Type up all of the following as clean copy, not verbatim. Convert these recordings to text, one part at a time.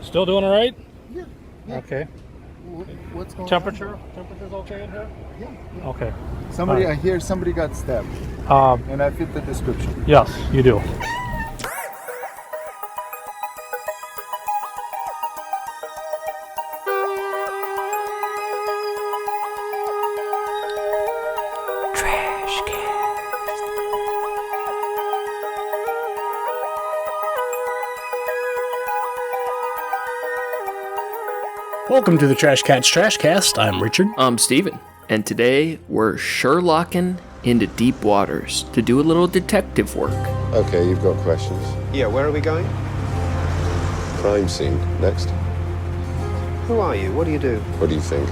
Still doing all right? Yeah. Yeah. Okay. What's going Temperature's okay in here? on? Yeah. Okay. Somebody, All I hear somebody got stabbed, and I fit the description. Yes, you do. Welcome to the Trash Cats Trashcast. I'm Richard. I'm Steven, and today we're Sherlocking into deep waters to do a little detective work. Okay, you've got questions. Yeah, where are we going? Crime scene. Next. Who are you? What do you do? What do you think?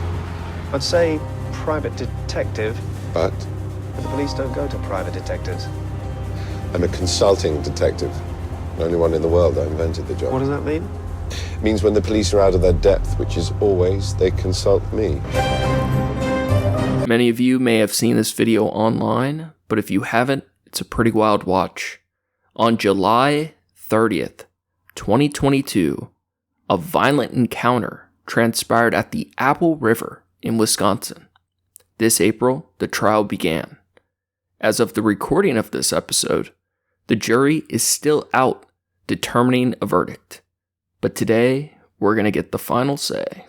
I'd say private detective, But but the police don't go to private detectives. I'm a consulting detective. The only one in the world. I invented the job. What does that mean? It means when the police are out of their depth, which is always, they consult me. Many of you may have seen this video online, but if you haven't, it's a pretty wild watch. On July 30th, 2022, a violent encounter transpired at the Apple River in Wisconsin. This April, the trial began. As of the recording of this episode, the jury is still out determining a verdict. But today, we're going to get the final say.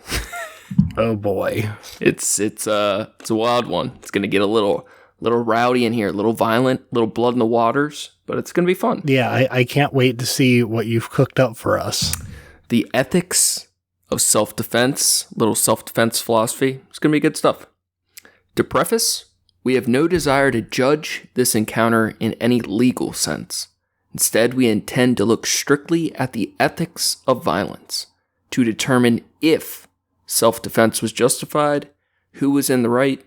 Oh boy. It's a wild one. It's going to get a little rowdy in here, a little violent, a little blood in the waters, but it's going to be fun. Yeah, I can't wait to see what you've cooked up for us. The ethics of self-defense, little self-defense philosophy. It's going to be good stuff. To preface, we have no desire to judge this encounter in any legal sense. Instead, we intend to look strictly at the ethics of violence to determine if self-defense was justified, who was in the right,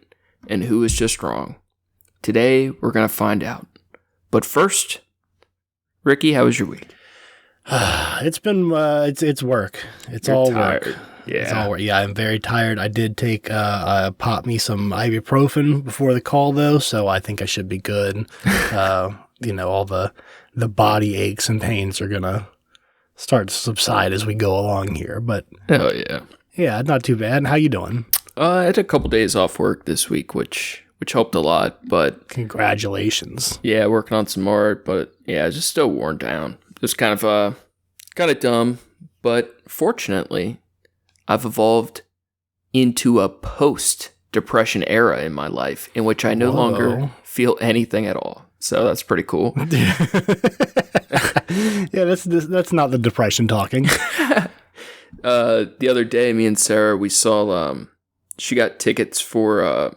and who was just wrong. Today, we're going to find out. But first, Ricky, how was your week? It's been it's work. It's all tired. work. Yeah. It's all work. Yeah, I'm very tired. I did take pop me some ibuprofen before the call though, so I think I should be good. All the body aches and pains are gonna start to subside as we go along here. But Oh, yeah. yeah, not too bad. How you doing? I had a couple days off work this week, which helped a lot, but Congratulations. yeah, working on some art, but yeah, just still worn down. Just kind of dumb, but fortunately, I've evolved into a post-depression era in my life in which I no longer feel anything at all. So that's pretty cool. Yeah, that's not the depression talking. The other day, me and Sarah, we saw, she got tickets for,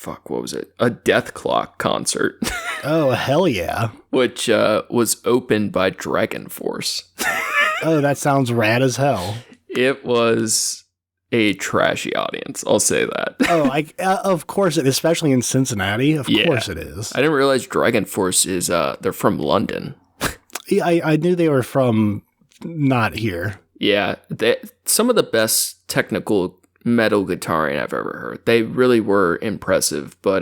what was it? A Death Clock concert. Oh, hell yeah. Which was opened by Dragon Force. Oh, that sounds rad as hell. It was a trashy audience, I'll say that. Oh, of course it is, especially in Cincinnati. Of course it is. I didn't realize Dragon Force is, they're from London. Yeah, I knew they were from not here. Yeah, some of the best technical metal guitaring I've ever heard. They really were impressive, but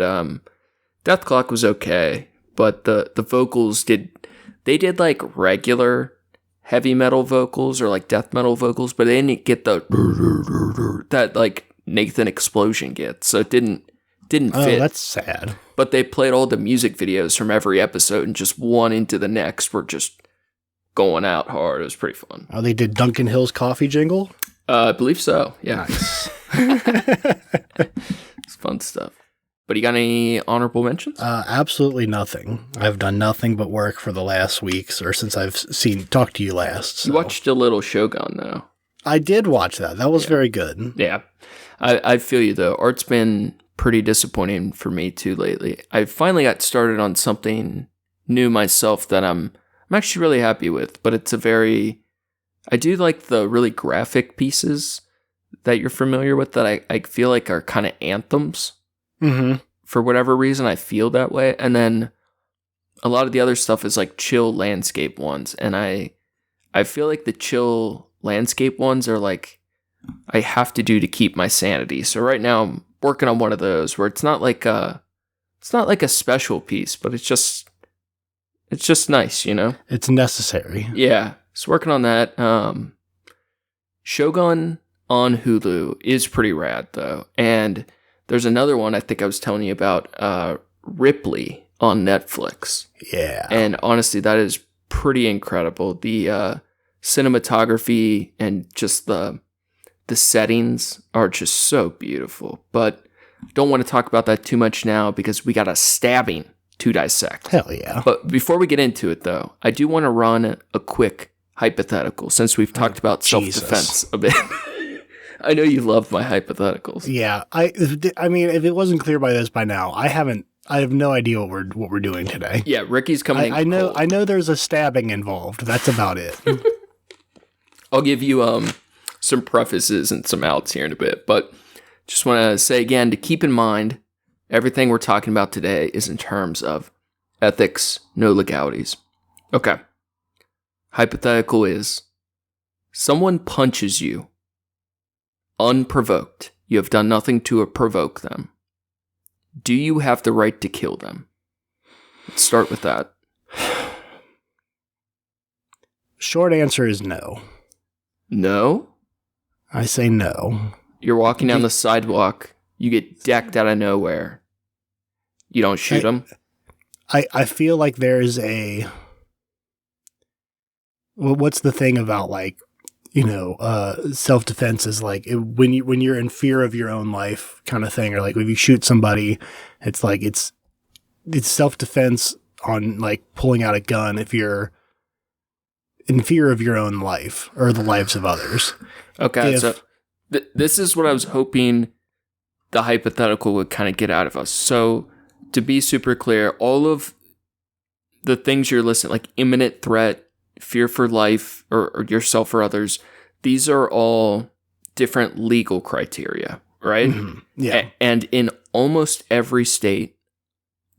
Death Clock was okay, but the vocals did like regular heavy metal vocals or like death metal vocals, but they didn't get the that like Nathan Explosion gets, so it didn't fit. Oh, that's sad. But they played all the music videos from every episode, and just one into the next were just going out hard. It was pretty fun. Oh, they did Duncan Hill's coffee jingle? I believe so. Yeah, Nice. It's fun stuff. But you got any honorable mentions? Absolutely nothing. I've done nothing but work for the last weeks, or since I've talked to you last. So. You watched a little Shogun, though. I did watch that. That was very good. Yeah. I feel you, though. Art's been pretty disappointing for me, too, lately. I finally got started on something new myself that I'm actually really happy with, but it's I do like the really graphic pieces that you're familiar with that I feel like are kind of anthems. Mm-hmm. For whatever reason, I feel that way. And then a lot of the other stuff is like chill landscape ones. And I feel like the chill landscape ones are like, I have to do to keep my sanity. So right now I'm working on one of those where it's not like a special piece, but it's just nice, you know? It's necessary. Yeah. So working on that. Shogun on Hulu is pretty rad, though. And there's another one I think I was telling you about, Ripley on Netflix. Yeah. And honestly, that is pretty incredible. The cinematography and just the settings are just so beautiful. But don't want to talk about that too much now because we got a stabbing to dissect. Hell yeah. But before we get into it, though, I do want to run a quick hypothetical since we've talked about self-defense a bit. I know you love my hypotheticals. Yeah. I mean, if it wasn't clear by this by now, I have no idea what we're doing today. Yeah, Ricky's coming in cold. I know there's a stabbing involved. That's about it. I'll give you some prefaces and some outs here in a bit, but just want to say again to keep in mind everything we're talking about today is in terms of ethics, no legalities. Okay. Hypothetical is someone punches you unprovoked. You have done nothing to provoke them. Do you have the right to kill them? Let's start with that. Short answer is no. No? I say no. You're walking down the sidewalk. You get decked out of nowhere. You don't shoot them? I feel like there's a... Well, what's the thing about, like, you know, self-defense is like when you're in fear of your own life kind of thing, or like if you shoot somebody, it's like it's self-defense on like pulling out a gun if you're in fear of your own life or the lives of others. Okay, so this is what I was hoping the hypothetical would kind of get out of us. So to be super clear, all of the things you're listing, like imminent threat, fear for life or yourself or others, these are all different legal criteria, right? Mm-hmm. Yeah. And in almost every state,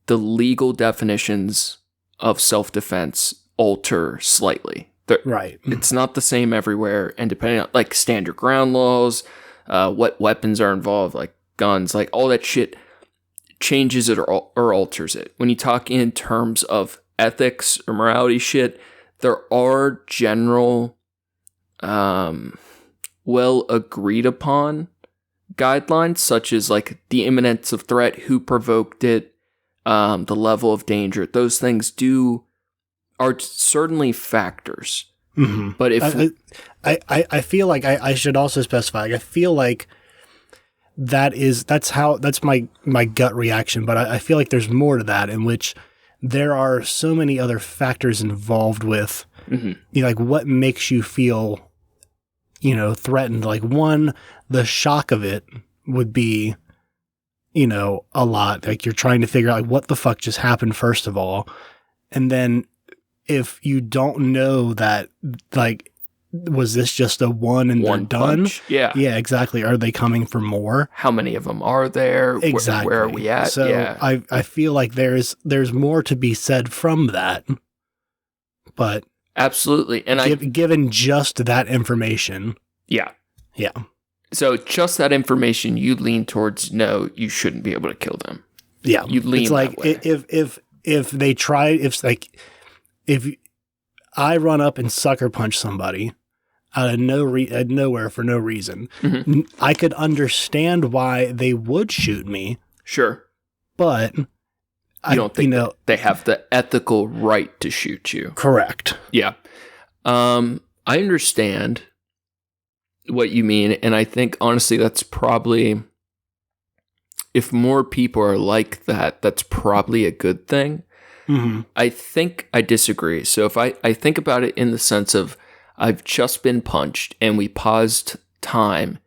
the legal definitions of self-defense alter slightly. Right. It's not the same everywhere, and depending on, like, stand your ground laws, what weapons are involved, like guns, like all that shit changes it or alters it. When you talk in terms of ethics or morality shit, there are general, well agreed upon guidelines, such as like the imminence of threat, who provoked it, the level of danger. Those things are certainly factors. Mm-hmm. But if I feel like I should also specify, like, I feel like that's my gut reaction, but I feel like there's more to that, in which there are so many other factors involved with, you know, like what makes you feel, you know, threatened. Like, one, the shock of it would be, you know, a lot. Like, you're trying to figure out, like, what the fuck just happened, first of all. And then if you don't know that, like, was this just a one and one they're done? punch. Yeah. Yeah, exactly. Are they coming for more? How many of them are there? Exactly. Where are we at? So yeah. I feel like there's more to be said from that. But absolutely. And given just that information. Yeah. Yeah. So just that information, you lean towards no, you shouldn't be able to kill them. Yeah. You lean it's like that way. if they try, if I run up and sucker punch somebody out of nowhere for no reason, I could understand why they would shoot me. Sure. But you don't think they have the ethical right to shoot you. Correct. Yeah. I understand what you mean, and I think honestly that's probably, if more people are like that, that's probably a good thing. Mm-hmm. I think I disagree. So if I think about it in the sense of I've just been punched and we paused time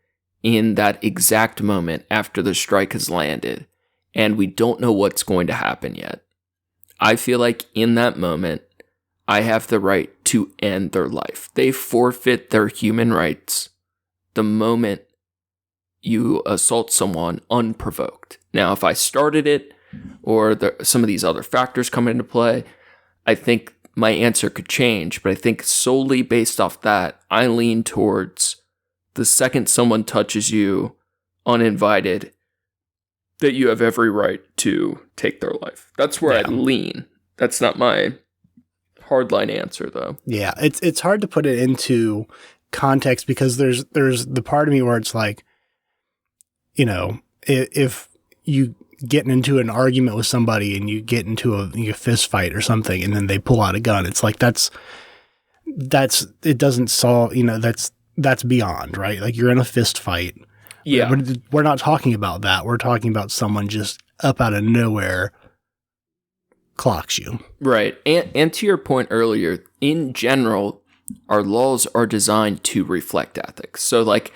in that exact moment after the strike has landed and we don't know what's going to happen yet, I feel like in that moment I have the right to end their life. They forfeit their human rights the moment you assault someone unprovoked. Now, if I started it, or some of these other factors come into play, I think my answer could change. But I think solely based off that, I lean towards the second someone touches you uninvited, that you have every right to take their life. That's where I lean. That's not my hardline answer, though. Yeah, it's hard to put it into context, because there's the part of me where it's like, you know, if you get into an argument with somebody and you get into a fist fight or something, and then they pull out a gun, it's like that's it doesn't solve, you know, that's beyond, right? Like, you're in a fist fight. Yeah. We're not talking about that. We're talking about someone just up out of nowhere clocks you. Right. And to your point earlier, in general, our laws are designed to reflect ethics. So, like,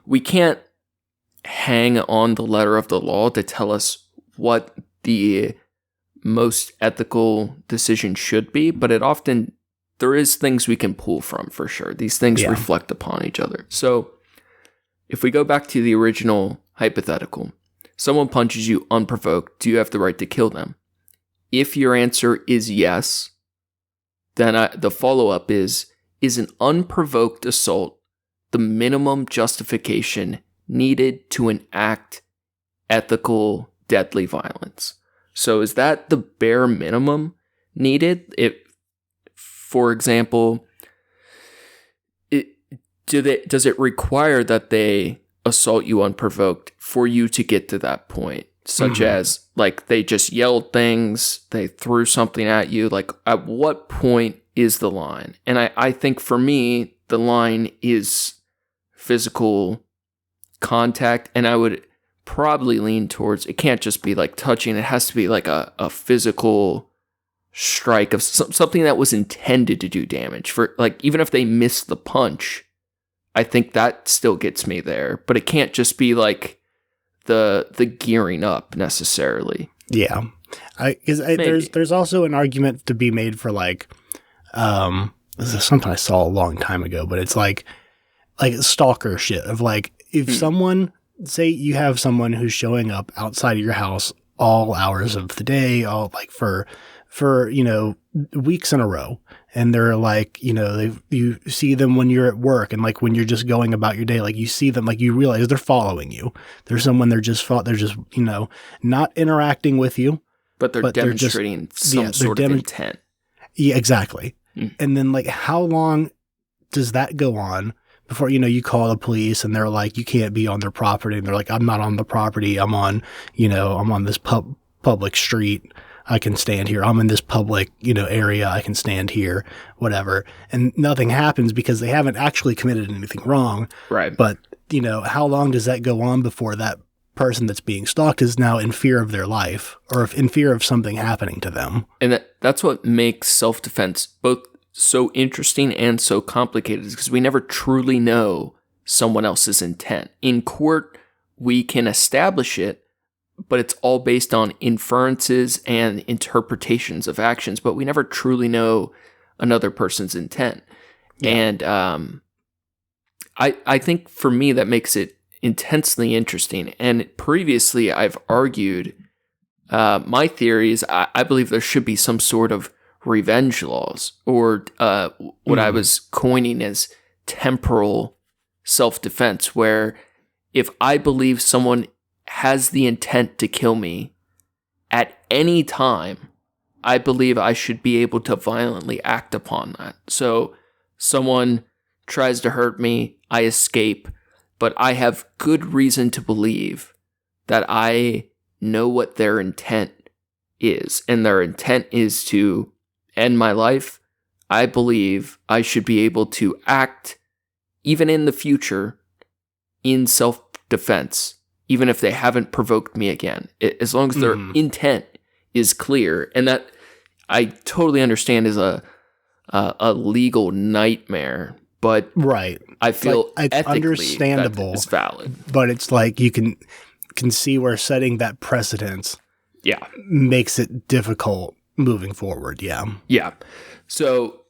we can't hang on the letter of the law to tell us what the most ethical decision should be, but there is things we can pull from, for sure. These things reflect upon each other. So if we go back to the original hypothetical, someone punches you unprovoked, do you have the right to kill them? If your answer is yes, then the follow-up is an unprovoked assault the minimum justification needed to enact ethical deadly violence? So is that the bare minimum needed? For example, does it require that they assault you unprovoked for you to get to that point? Such as, like, they just yelled things, they threw something at you. Like, at what point is the line? And I think for me, the line is physical contact, and I would probably lean towards, it can't just be like touching, it has to be like a physical strike of something that was intended to do damage. For, like, even if they missed the punch, I think that still gets me there, but it can't just be like the gearing up necessarily. Yeah. There's also an argument to be made for, like, this is something I saw a long time ago, but it's like stalker shit of, like, if someone, say you have someone who's showing up outside of your house all hours of the day, all, like, for you know, weeks in a row, and they're like, you know, you see them when you're at work, and, like, when you're just going about your day, like, you see them, like, you realize they're following you. There's someone they're just you know, not interacting with you, but they're demonstrating some sort of intent. Yeah, exactly. And then, like, how long does that go on before, you know, you call the police and they're like, you can't be on their property, and they're like, I'm not on the property, I'm on this public street, I can stand here. I'm in this public, you know, area, I can stand here, whatever. And nothing happens because they haven't actually committed anything wrong. Right. But, you know, how long does that go on before that person that's being stalked is now in fear of their life, or in fear of something happening to them? And that's what makes self-defense both so interesting and so complicated, because we never truly know someone else's intent. In court, we can establish it, but it's all based on inferences and interpretations of actions, but we never truly know another person's intent. Yeah. And I think for me that makes it intensely interesting. And previously I've argued, my theory is I believe there should be some sort of revenge laws, or what I was coining as temporal self-defense, where if I believe someone has the intent to kill me at any time, I believe I should be able to violently act upon that. So someone tries to hurt me, I escape, but I have good reason to believe that I know what their intent is, and their intent is to end my life. I believe I should be able to act, even in the future, in self-defense, even if they haven't provoked me again, as long as their intent is clear. And that, I totally understand, is a legal nightmare, but right, I feel it's ethically understandable, that it's valid. But it's like you can see where setting that precedence, makes it difficult moving forward. Yeah. So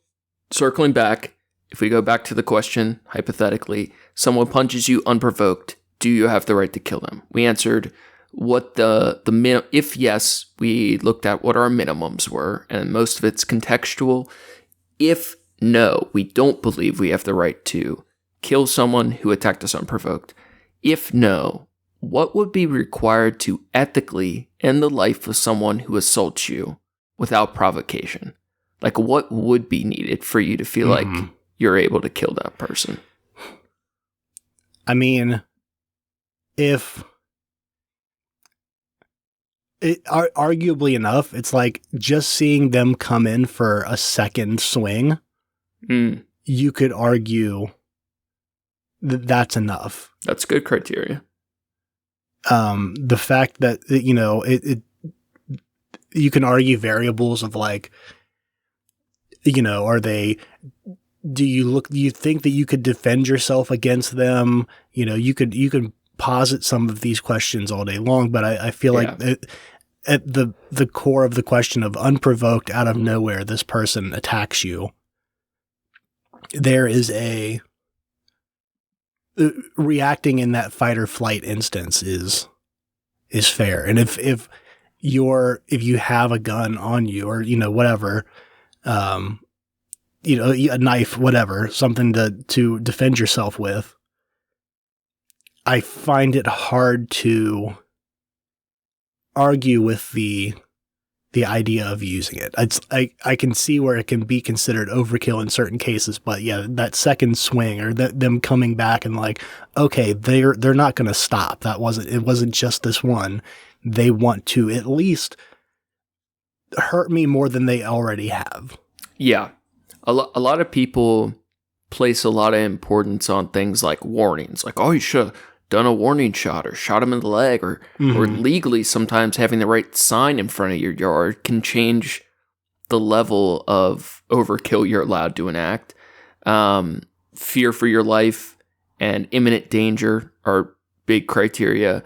circling back, if we go back to the question, hypothetically, someone punches you unprovoked, do you have the right to kill them? We answered what if yes, we looked at what our minimums were, and most of it's contextual. If no, we don't believe we have the right to kill someone who attacked us unprovoked. If no, what would be required to ethically end the life of someone who assaults you without provocation? Like, what would be needed for you to feel like you're able to kill that person? I mean, if arguably enough, it's like just seeing them come in for a second swing, you could argue that that's enough. That's good criteria. The fact that, you know, you can argue variables of like, you know, do you think that you could defend yourself against them? You know, you could posit some of these questions all day long, but I feel like at the core of the question of unprovoked, out of nowhere, this person attacks you, there is a reacting in that fight or flight instance is fair. And if you have a gun on you, or, you know, whatever, you know, a knife, whatever, something to defend yourself with, I find it hard to argue with the idea of using it. I can see where it can be considered overkill in certain cases, but yeah, that second swing, or them coming back and like, okay, they're not going to stop. It wasn't just this one. They want to at least hurt me more than they already have. Yeah. A lot of people place a lot of importance on things like warnings, like, oh, you should have done a warning shot or shot him in the leg, or legally sometimes having the right sign in front of your yard can change the level of overkill you're allowed to enact. Fear for your life and imminent danger are big criteria.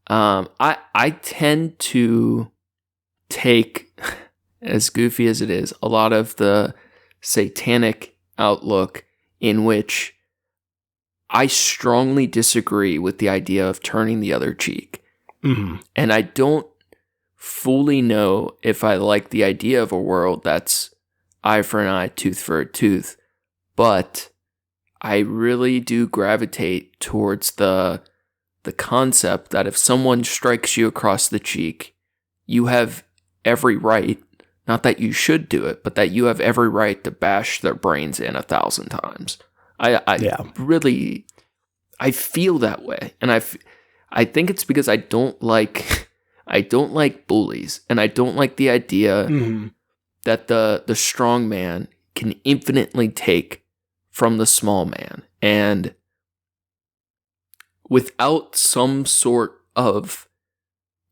I tend to take, as goofy as it is, a lot of the satanic outlook, in which I strongly disagree with the idea of turning the other cheek. And I don't fully know if I like the idea of a world that's eye for an eye, tooth for a tooth, but I really do gravitate towards the concept that if someone strikes you across the cheek, you have every right, not that you should do it, but that you have every right to bash their brains in 1,000 times. Really, I feel that way, and I think it's because I don't like bullies, and I don't like the idea that the strong man can infinitely take from the small man, and without some sort of,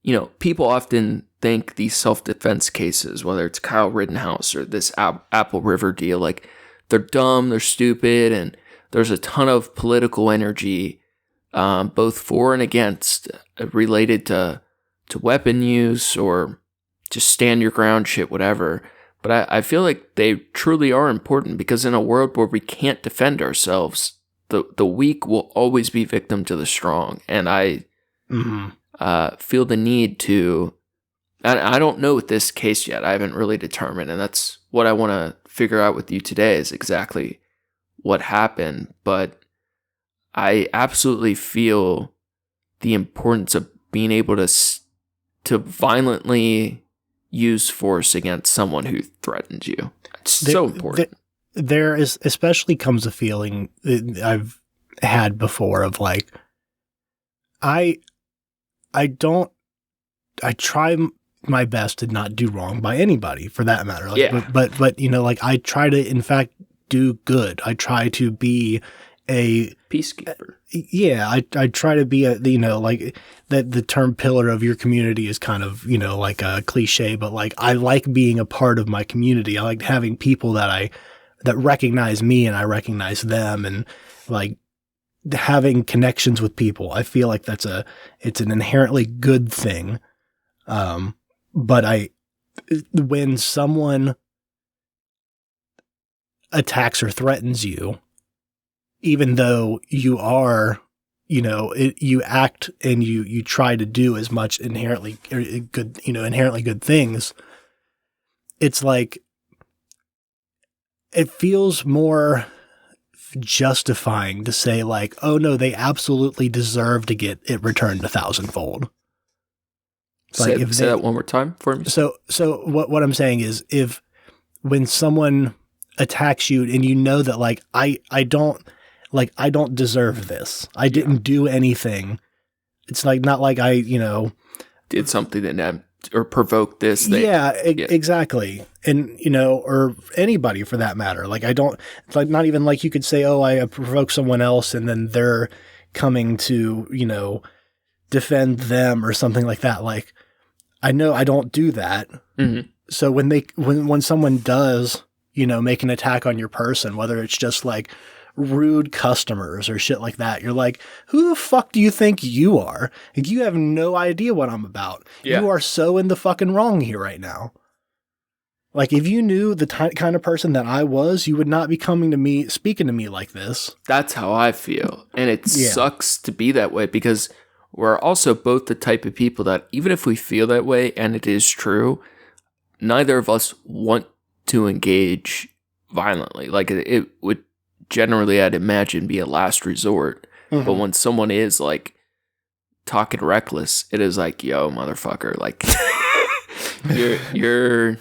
you know, people often think these self-defense cases, whether it's Kyle Rittenhouse or this Apple River deal, like, they're dumb, they're stupid, and there's a ton of political energy, both for and against, related to weapon use or just stand your ground shit, whatever. But I feel like they truly are important, because in a world where we can't defend ourselves, the weak will always be victim to the strong. And I feel the need to, I don't know with this case yet, I haven't really determined, and that's what I want to figure out with you today, is exactly what happened. But I absolutely feel the importance of being able to violently use force against someone who threatens you. It's so important. There is, especially comes a feeling that I've had before of like, I try my best to not do wrong by anybody, for that matter. Like, but you know, like, I try to, in fact, do good. I try to be a peacekeeper. I try to be a, you know, like, that the term pillar of your community is kind of, you know, like a cliche, but like, I like being a part of my community. I like having people that recognize me and I recognize them, and like having connections with people. I feel like it's an inherently good thing. But when someone attacks or threatens you, even though you are, you know, you act and you try to do as much inherently good things, it's like, it feels more justifying to say like, oh no, they absolutely deserve to get it returned 1,000-fold. Say that one more time for me. So what I'm saying is, when someone attacks you and you know that like, I don't like, I don't deserve this. I didn't do anything. It's like, not like I, did something that or provoked this thing. Exactly. And, or anybody for that matter. Like, it's like not even like you could say, oh, I provoked someone else and then they're coming to, defend them or something like that. Like, I know I don't do that. Mm-hmm. So when someone does, make an attack on your person, whether it's just like rude customers or shit like that, you're like, who the fuck do you think you are? Like, you have no idea what I'm about. Yeah. You are so in the fucking wrong here right now. Like, if you knew the kind of person that I was, you would not be speaking to me like this. That's how I feel. And it sucks to be that way, because we're also both the type of people that, even if we feel that way and it is true, neither of us want to engage violently. Like, it would generally, I'd imagine, be a last resort. Mm-hmm. But when someone is like talking reckless, it is like, yo, motherfucker, like you're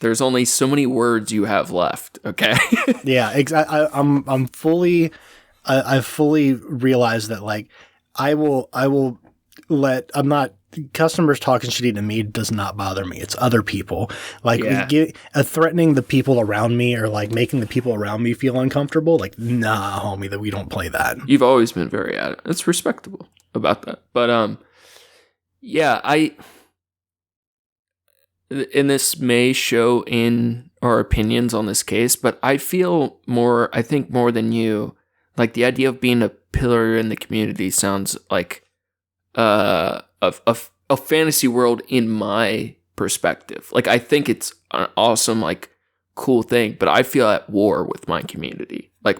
there's only so many words you have left. Okay. Yeah, exactly. I fully realize that, like, I'm not, customers talking shitty to me does not bother me. It's other people. Like, threatening the people around me or like making the people around me feel uncomfortable. Like, nah, homie, that we don't play that. You've always been very adamant. It's respectable about that. But, and this may show in our opinions on this case, but I think more than you, like, the idea of being a pillar in the community sounds like a fantasy world in my perspective. Like, I think it's an awesome, like, cool thing, but I feel at war with my community. Like,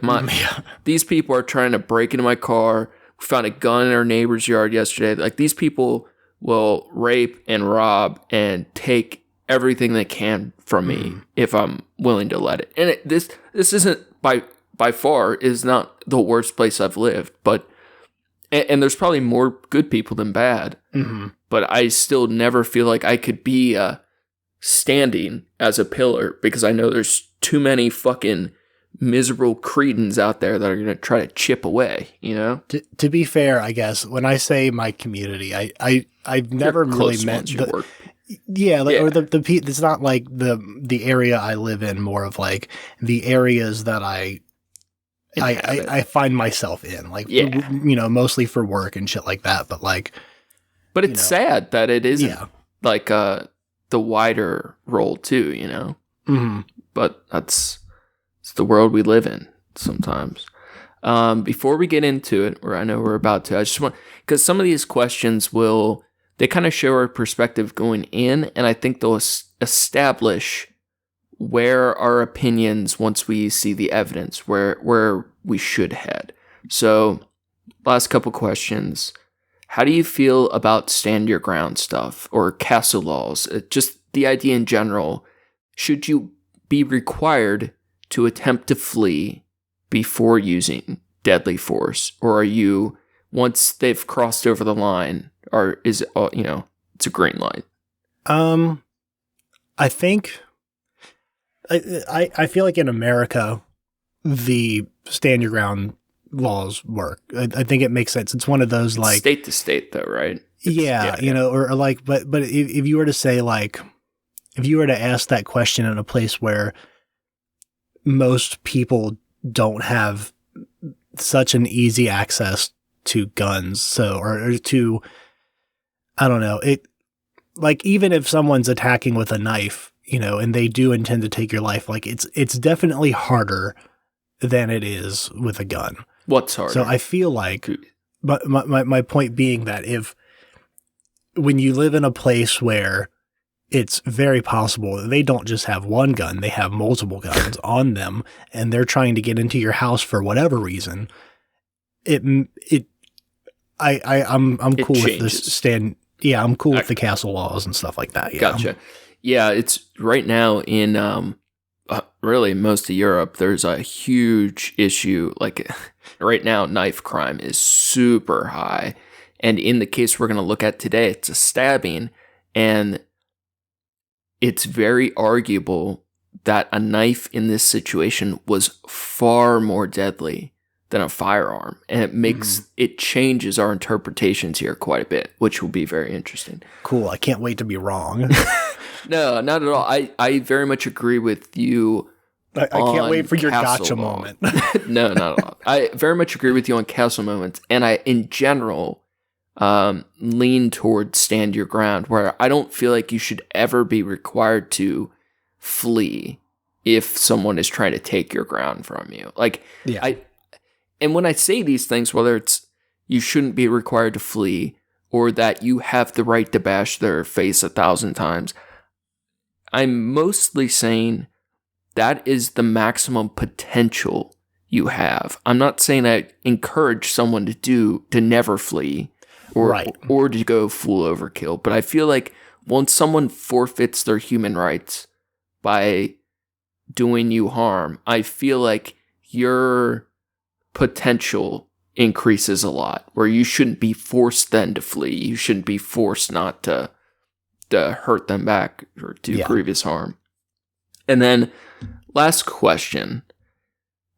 these people are trying to break into my car. We found a gun in our neighbor's yard yesterday. Like, these people will rape and rob and take everything they can from me if I'm willing to let it. And this isn't by far is not the worst place I've lived, but and there's probably more good people than bad. Mm-hmm. But I still never feel like I could be standing as a pillar, because I know there's too many fucking miserable cretins out there that are going to try to chip away, To be fair, I guess, when I say my community, I've never really meant or it's not like the area I live in, more of like the areas that I find myself in, like, mostly for work and shit like that. But like, but it's sad that it isn't like the wider role too, Mm-hmm. But it's the world we live in sometimes. Before we get into it, or I know we're about to, I just want, because some of these questions they kind of show our perspective going in, and I think they'll establish where our opinions, once we see the evidence, where we should head. So, last couple questions. How do you feel about stand your ground stuff or castle laws? Just the idea in general. Should you be required to attempt to flee before using deadly force? Or are you, once they've crossed over the line, or is it, it's a green light? I think, I feel like in America, the stand your ground laws work. I think it makes sense. It's one of those, like, state to state, though, right? Or like, but if you were to say, like, if you were to ask that question in a place where most people don't have such an easy access to guns, or to, I don't know, it, like, even if someone's attacking with a knife, and they do intend to take your life, like, it's definitely harder than it is with a gun. What's harder? So I feel like, my point being that when you live in a place where it's very possible that they don't just have one gun, they have multiple guns on them, and they're trying to get into your house for whatever reason, I'm cool with this I'm cool with the castle laws and stuff like that. Yeah. Gotcha. Yeah, it's right now in really most of Europe, there's a huge issue. Like, right now, knife crime is super high. And in the case we're going to look at today, it's a stabbing. And it's very arguable that a knife in this situation was far more deadly than a firearm. And it changes our interpretations here quite a bit, which will be very interesting. Cool. I can't wait to be wrong. No, not at all. I very much agree with you. I can't wait for your castle gotcha moment. No, not at all. I very much agree with you on castle moments. And I, in general, lean towards stand your ground, where I don't feel like you should ever be required to flee if someone is trying to take your ground from you. Like, yeah. And when I say these things, whether it's you shouldn't be required to flee or that you have the right to bash their face 1,000 times, I'm mostly saying that is the maximum potential you have. I'm not saying I encourage someone to never flee or to go full overkill, but I feel like once someone forfeits their human rights by doing you harm, I feel like your potential increases a lot, where you shouldn't be forced then to flee. You shouldn't be forced not to hurt them back or do grievous harm. And then last question,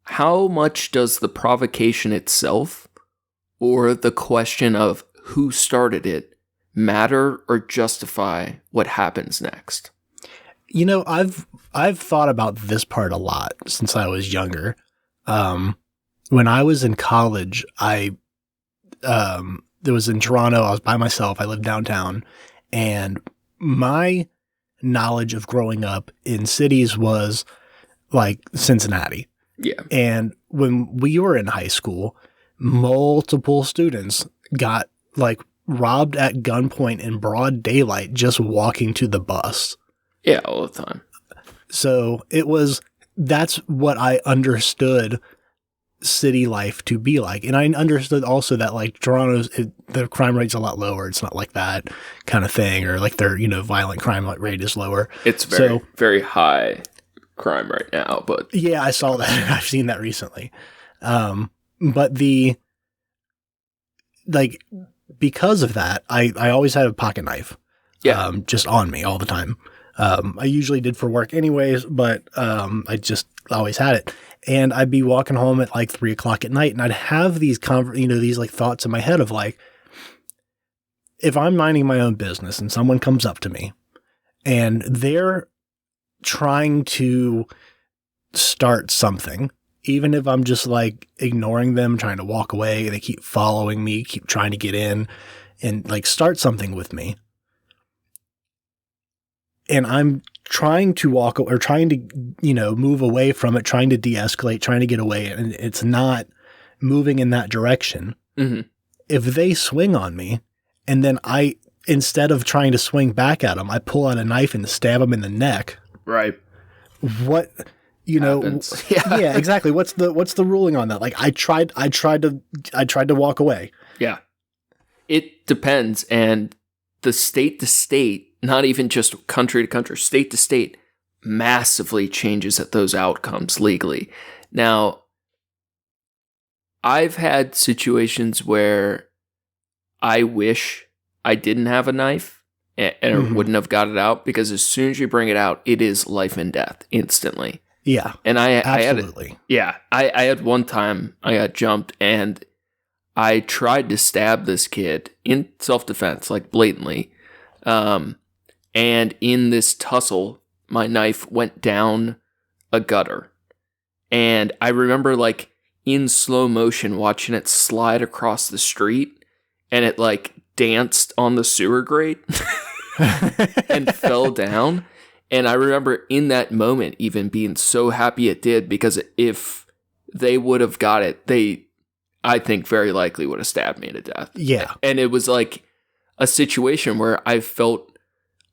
how much does the provocation itself or the question of who started it matter or justify what happens next? You know, I've thought about this part a lot since I was younger. When I was in college, it was in Toronto. I was by myself. I lived downtown, and my knowledge of growing up in cities was like Cincinnati. Yeah. And when we were in high school, multiple students got like robbed at gunpoint in broad daylight just walking to the bus. Yeah, all the time. So that's what I understood city life to be like. And I understood also that like Toronto's, the crime rate's a lot lower. It's not like that kind of thing, or like their, violent crime rate is lower. It's very, very high crime right now, but yeah, I saw that. I've seen that recently. But because of that, I always had a pocket knife. Yeah. Just on me all the time. I usually did for work anyways, but I just always had it. And I'd be walking home at like 3:00 at night, and I'd have these these like thoughts in my head of like, if I'm minding my own business and someone comes up to me and they're trying to start something, even if I'm just like ignoring them, trying to walk away, they keep following me, keep trying to get in and like start something with me, and I'm trying to walk or trying to, move away from it, trying to de-escalate, trying to get away, and it's not moving in that direction. Mm-hmm. If they swing on me and then instead of trying to swing back at them, I pull out a knife and stab them in the neck. right. What, Happens. yeah, exactly. What's the ruling on that? Like I tried to walk away. Yeah. It depends. And the state to state, not even just country to country, state to state, massively changes at those outcomes legally. Now, I've had situations where I wish I didn't have a knife and wouldn't have got it out, because as soon as you bring it out, it is life and death instantly. Yeah. And absolutely. I had one time I got jumped and I tried to stab this kid in self-defense, like blatantly. And in this tussle, my knife went down a gutter. And I remember like in slow motion watching it slide across the street, and it like danced on the sewer grate and fell down. And I remember in that moment even being so happy it did, because if they would have got it, I think very likely would have stabbed me to death. Yeah. And it was like a situation where I felt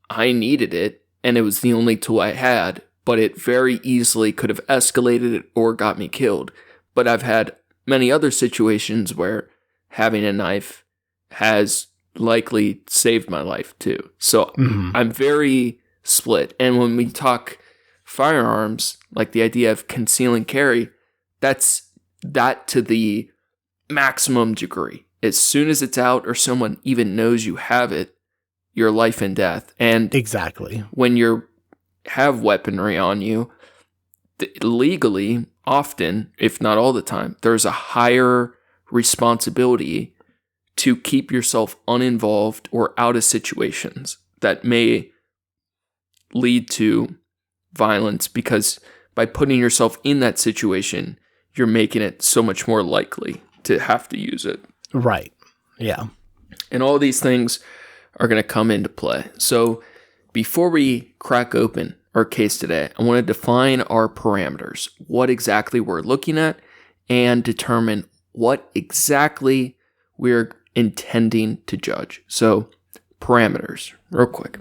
I needed it and it was the only tool I had, but it very easily could have escalated it or got me killed. But I've had many other situations where having a knife has likely saved my life too. So I'm very split. And when we talk firearms, like the idea of conceal and carry, that's that to the maximum degree. As soon as it's out or someone even knows you have it, you're life and death. And exactly, when you have weaponry on you, legally, often, if not all the time, there's a higher responsibility to keep yourself uninvolved or out of situations that may lead to violence, because by putting yourself in that situation, you're making it so much more likely to have to use it. Right. Yeah. And all these things are going to come into play. So before we crack open our case today, I want to define our parameters, what exactly we're looking at, and determine what exactly we're intending to judge. So parameters, real quick.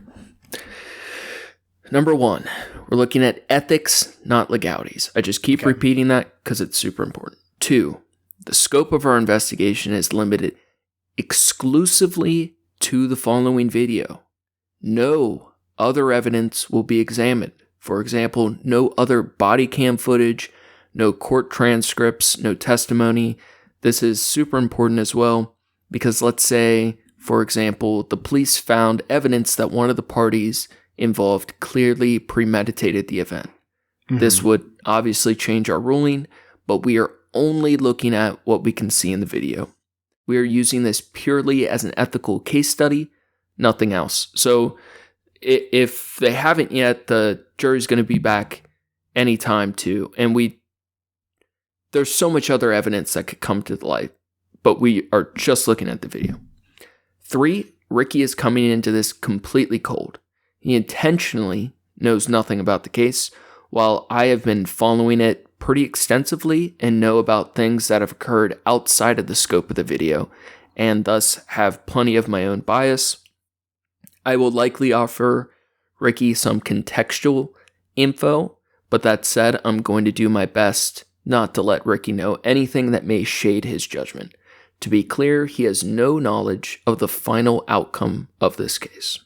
Number 1, we're looking at ethics, not legalities. I just keep repeating that because it's super important. 2, the scope of our investigation is limited exclusively to the following video. No other evidence will be examined. For example, no other body cam footage, no court transcripts, no testimony. This is super important as well because let's say, for example, the police found evidence that one of the parties involved clearly premeditated the event. Mm-hmm. This would obviously change our ruling, but we are only looking at what we can see in the video. We are using this purely as an ethical case study, nothing else. So if they haven't yet, the jury's going to be back anytime too. And there's so much other evidence that could come to the light, but we are just looking at the video. 3, Ricky is coming into this completely cold. He intentionally knows nothing about the case, while I have been following it pretty extensively and know about things that have occurred outside of the scope of the video, and thus have plenty of my own bias. I will likely offer Ricky some contextual info, but that said, I'm going to do my best not to let Ricky know anything that may shade his judgment. To be clear, he has no knowledge of the final outcome of this case.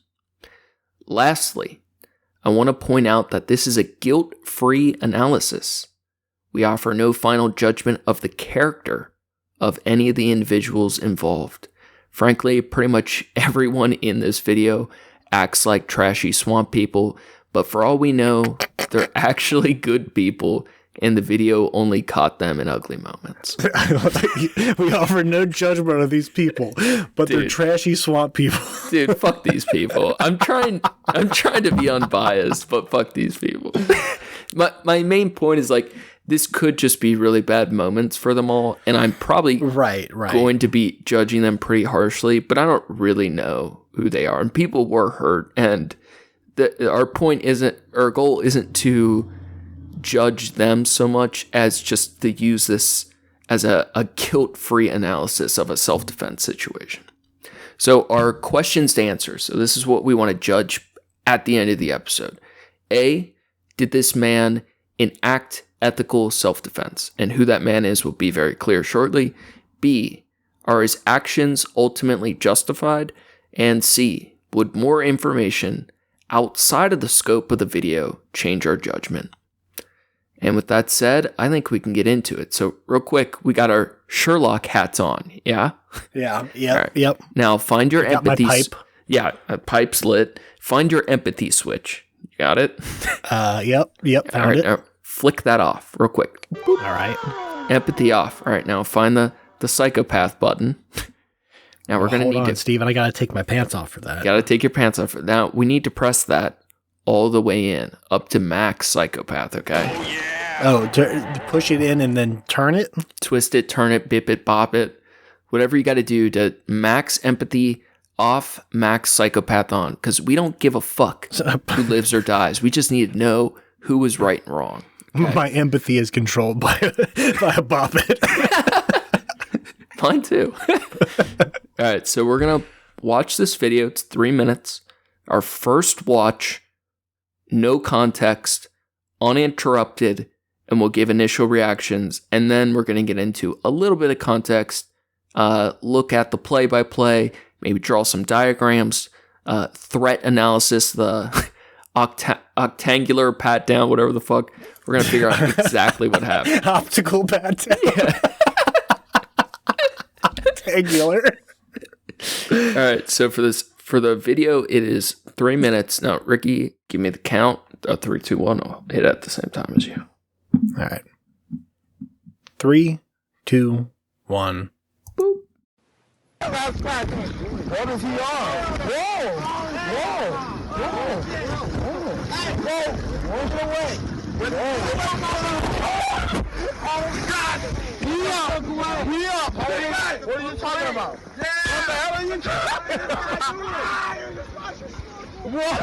Lastly, I want to point out that this is a guilt-free analysis. We offer no final judgment of the character of any of the individuals involved. Frankly, pretty much everyone in this video acts like trashy swamp people, but for all we know, they're actually good people, and the video only caught them in ugly moments. We offer no judgment of these people, but they're trashy swamp people. Dude, fuck these people. I'm trying to be unbiased, but fuck these people. My main point is like, this could just be really bad moments for them all, and I'm probably going to be judging them pretty harshly, but I don't really know who they are. And people were hurt, and our goal isn't to judge them so much as just to use this as a guilt-free analysis of a self-defense situation. So our questions to answer. So this is what we want to judge at the end of the episode. A, did this man enact ethical self-defense? And who that man is will be very clear shortly. B, are his actions ultimately justified? And C, would more information outside of the scope of the video change our judgment? And with that said, I think we can get into it. So real quick, we got our Sherlock hats on. Yeah? Yeah. Yep. Right. Yep. Now find your empathy. My pipe. Yeah. A pipe's lit. Find your empathy switch. You got it? Yep. Found it. Now, flick that off real quick. Boop. All right. Empathy off. All right. Now find the psychopath button. Now we're going to need to... Steven, I got to take my pants off for that. Got to take your pants off. Now we need to press that all the way in, up to max psychopath, okay? Oh, yeah. Oh, push it in and then turn it? Twist it, turn it, bip it, bop it. Whatever you got to do to max empathy off, max psychopath on. Because we don't give a fuck who lives or dies. We just need to know who was right and wrong. Okay? My empathy is controlled by a bop it. Mine too. All right, so we're going to watch this video. It's 3 minutes. Our first watch, no context, uninterrupted, and we'll give initial reactions. And then we're going to get into a little bit of context, look at the play-by-play, maybe draw some diagrams, threat analysis, the octangular pat down, whatever the fuck. We're going to figure out exactly what happened. Optical pat down. Yeah. Octangular. All right, so for the video, it is 3 minutes. Now, Ricky, give me the count. 3, 2, 1. I'll hit it at the same time as you. All right. 3, 2, 1. What is he on? Whoa! Get away! He up! What are you talking about? What the hell are you talking about? What?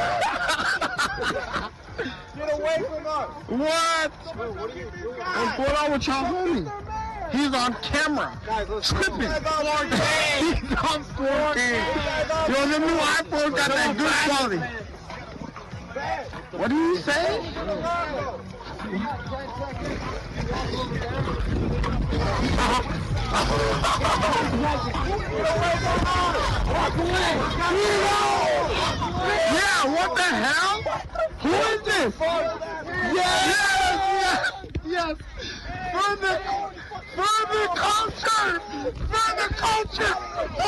Get away from us! What? What's going on with y'all homie? He's on camera. Stripping. He's on 4K. Yo, the new iPhone got that good quality. What do you say? Yeah, what the hell? Who is this? Yes. For the culture! Who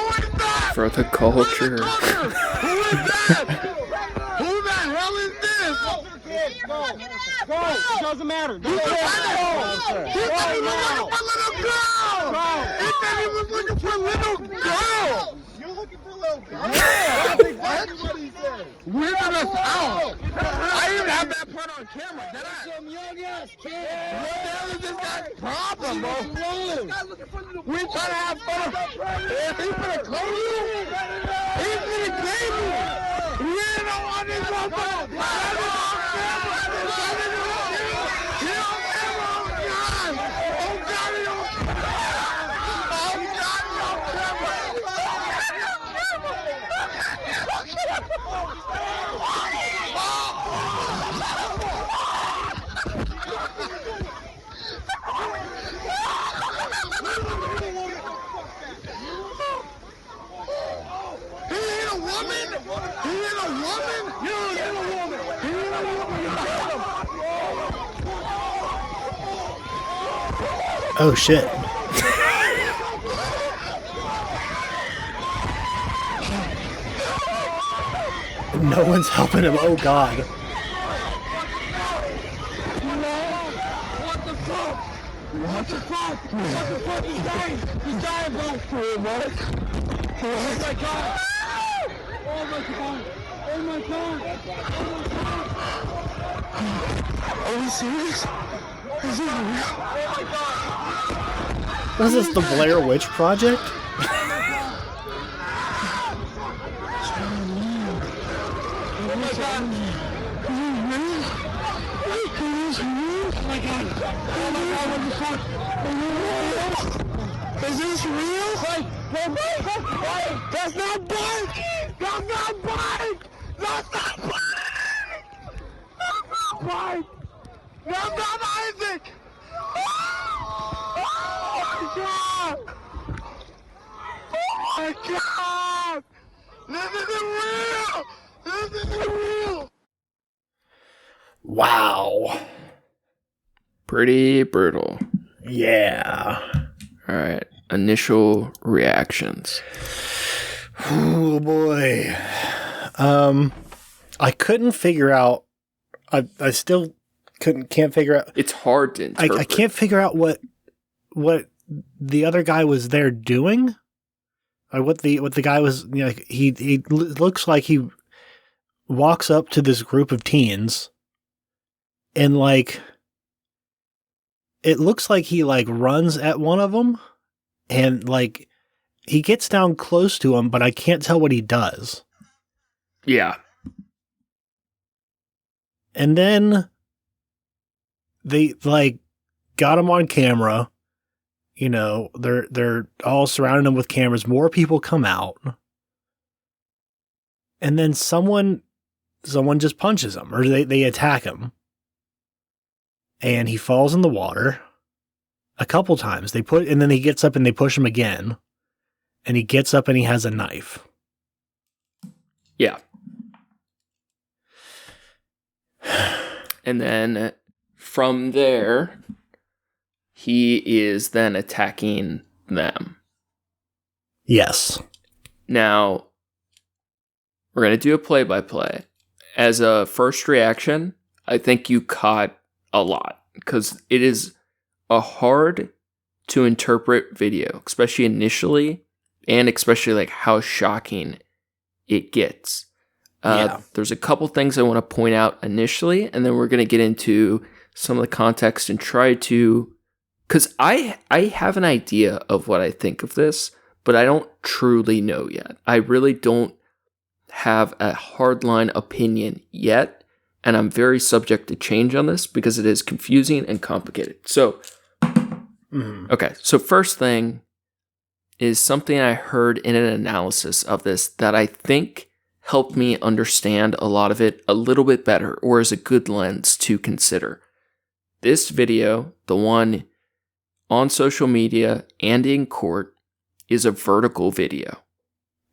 is that? For the culture. Who is that? Who the hell is this? Go. It doesn't matter. He said he was looking for a little girl. You're looking for a little girl? Yeah. That's exactly what he said. Weirding us out. I didn't have that part on camera, did I? Some young ass kid. What the hell is this guy's problem, bro? We're trying to have fun. He's gonna clone you? He's gonna claim you. We don't want this motherfucker. Oh shit. No one's helping him. Oh god. What the fuck? He's dying, bro. What? Oh my god. Are we serious? Is this real? Oh my god. Was this the Blair Witch Project? Oh my god. What the fuck? Is this real? That's not Bike! That's not Bike! That's not Bike! That's not Isaac! Oh my god! This isn't real! This isn't real! Wow. Pretty brutal. Yeah. All right. Initial reactions. Oh boy. I couldn't figure out. I still can't figure out. It's hard to interpret. I can't figure out what the other guy was there doing. Or what the guy was. You know, he looks like he walks up to this group of teens, and like it looks like he like runs at one of them, and like he gets down close to him, but I can't tell what he does. Yeah. And then they like got him on camera. You know, they're all surrounding him with cameras. More people come out. And then someone just punches him, or they attack him. And he falls in the water a couple times. And then he gets up and they push him again. And he gets up and he has a knife. Yeah. And then from there, he is then attacking them. Yes. Now, we're going to do a play-by-play. As a first reaction, I think you caught a lot, because it is a hard to interpret video, especially initially, and especially like how shocking it gets. There's a couple things I want to point out initially, and then we're going to get into some of the context and try to, because I have an idea of what I think of this, but I don't truly know yet. I really don't have a hardline opinion yet, and I'm very subject to change on this because it is confusing and complicated. So, okay, so first thing is something I heard in an analysis of this that I think helped me understand a lot of it a little bit better, or is a good lens to consider. This video, the one on social media and in court, is a vertical video.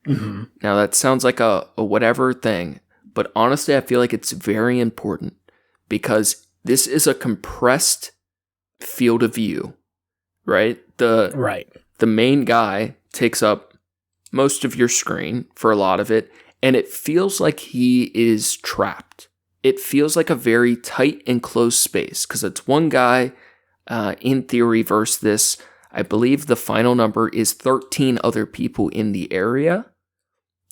Now that sounds like a whatever thing, but honestly I feel like it's very important because this is a compressed field of view, right? The main guy takes up most of your screen for a lot of it, and it feels like he is trapped. It feels like a very tight and close space because it's one guy, in theory, versus this. I believe the final number is 13 other people in the area,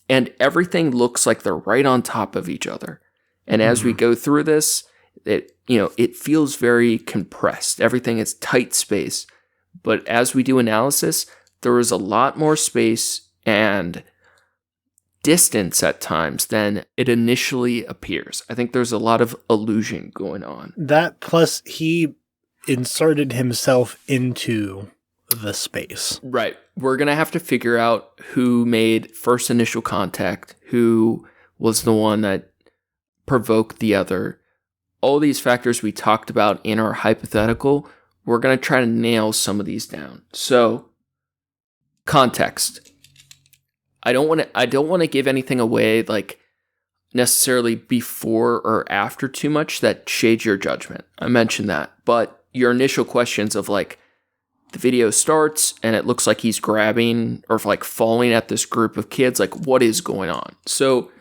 and everything looks like they're right on top of each other. And as we go through this, it feels very compressed. Everything is tight space. But as we do analysis, there is a lot more space and distance at times than it initially appears. I think there's a lot of illusion going on. That plus he inserted himself into the space. Right. We're going to have to figure out who made first initial contact, who was the one that provoked the other. All these factors we talked about in our hypothetical, we're going to try to nail some of these down. So, context. I don't want to give anything away like necessarily before or after too much that shades your judgment. I mentioned that. But your initial questions of like the video starts and it looks like he's grabbing or like falling at this group of kids, like what is going on? So,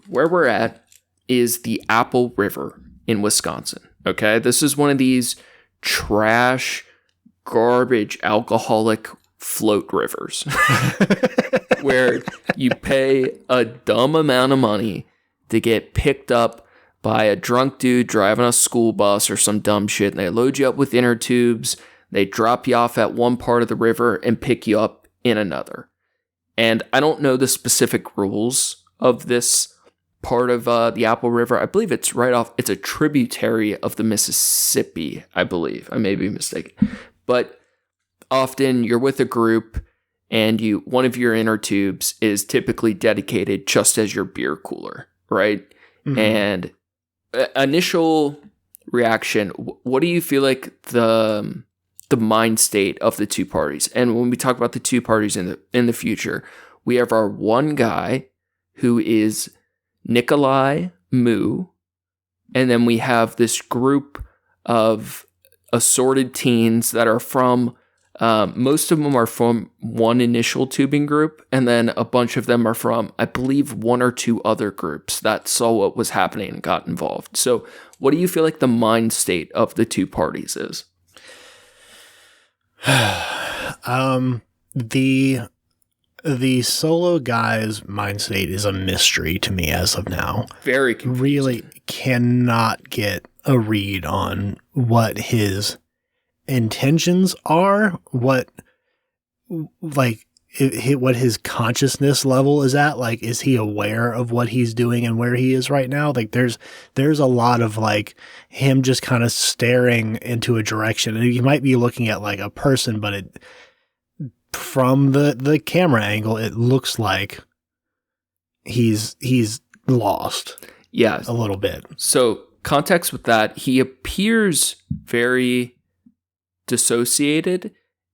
where we're at is the Apple River in Wisconsin. Okay? This is one of these trash, garbage, alcoholic float rivers where you pay a dumb amount of money to get picked up by a drunk dude driving a school bus or some dumb shit, and they load you up with inner tubes, they drop you off at one part of the river and pick you up in another. And I don't know the specific rules of this part of the Apple River. I believe it's it's a tributary of the Mississippi, I believe. I may be mistaken. But often you're with a group and one of your inner tubes is typically dedicated just as your beer cooler, right? And initial reaction, what do you feel like the mind state of the two parties? And when we talk about the two parties in the future, we have our one guy who is Nikolai Moo, and then we have this group of assorted teens that are from, most of them are from one initial tubing group, and then a bunch of them are from, I believe, one or two other groups that saw what was happening and got involved. So what do you feel like the mind state of the two parties is? The solo guy's mind state is a mystery to me as of now. Very confusing. Really cannot get a read on what his intentions are, what his consciousness level is at. Like, is he aware of what he's doing and where he is right now? Like, there's a lot of like him just kind of staring into a direction, and he might be looking at like a person, but from the camera angle, it looks like he's lost. Yeah, a little bit. So context with that, he appears very dissociated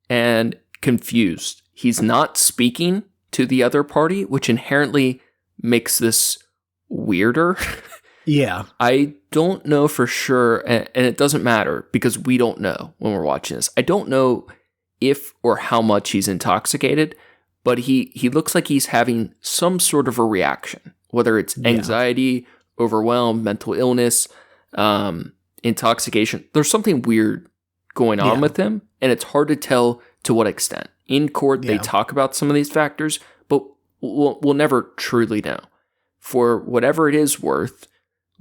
and confused. He's not speaking to the other party, which inherently makes this weirder. Yeah. I don't know for sure, and it doesn't matter because we don't know when we're watching this. I don't know if or how much he's intoxicated, but he looks like he's having some sort of a reaction, whether it's anxiety, overwhelm, mental illness, intoxication. There's something weird going on with him, and it's hard to tell to what extent. In court, they talk about some of these factors, but we'll never truly know. For whatever it is worth,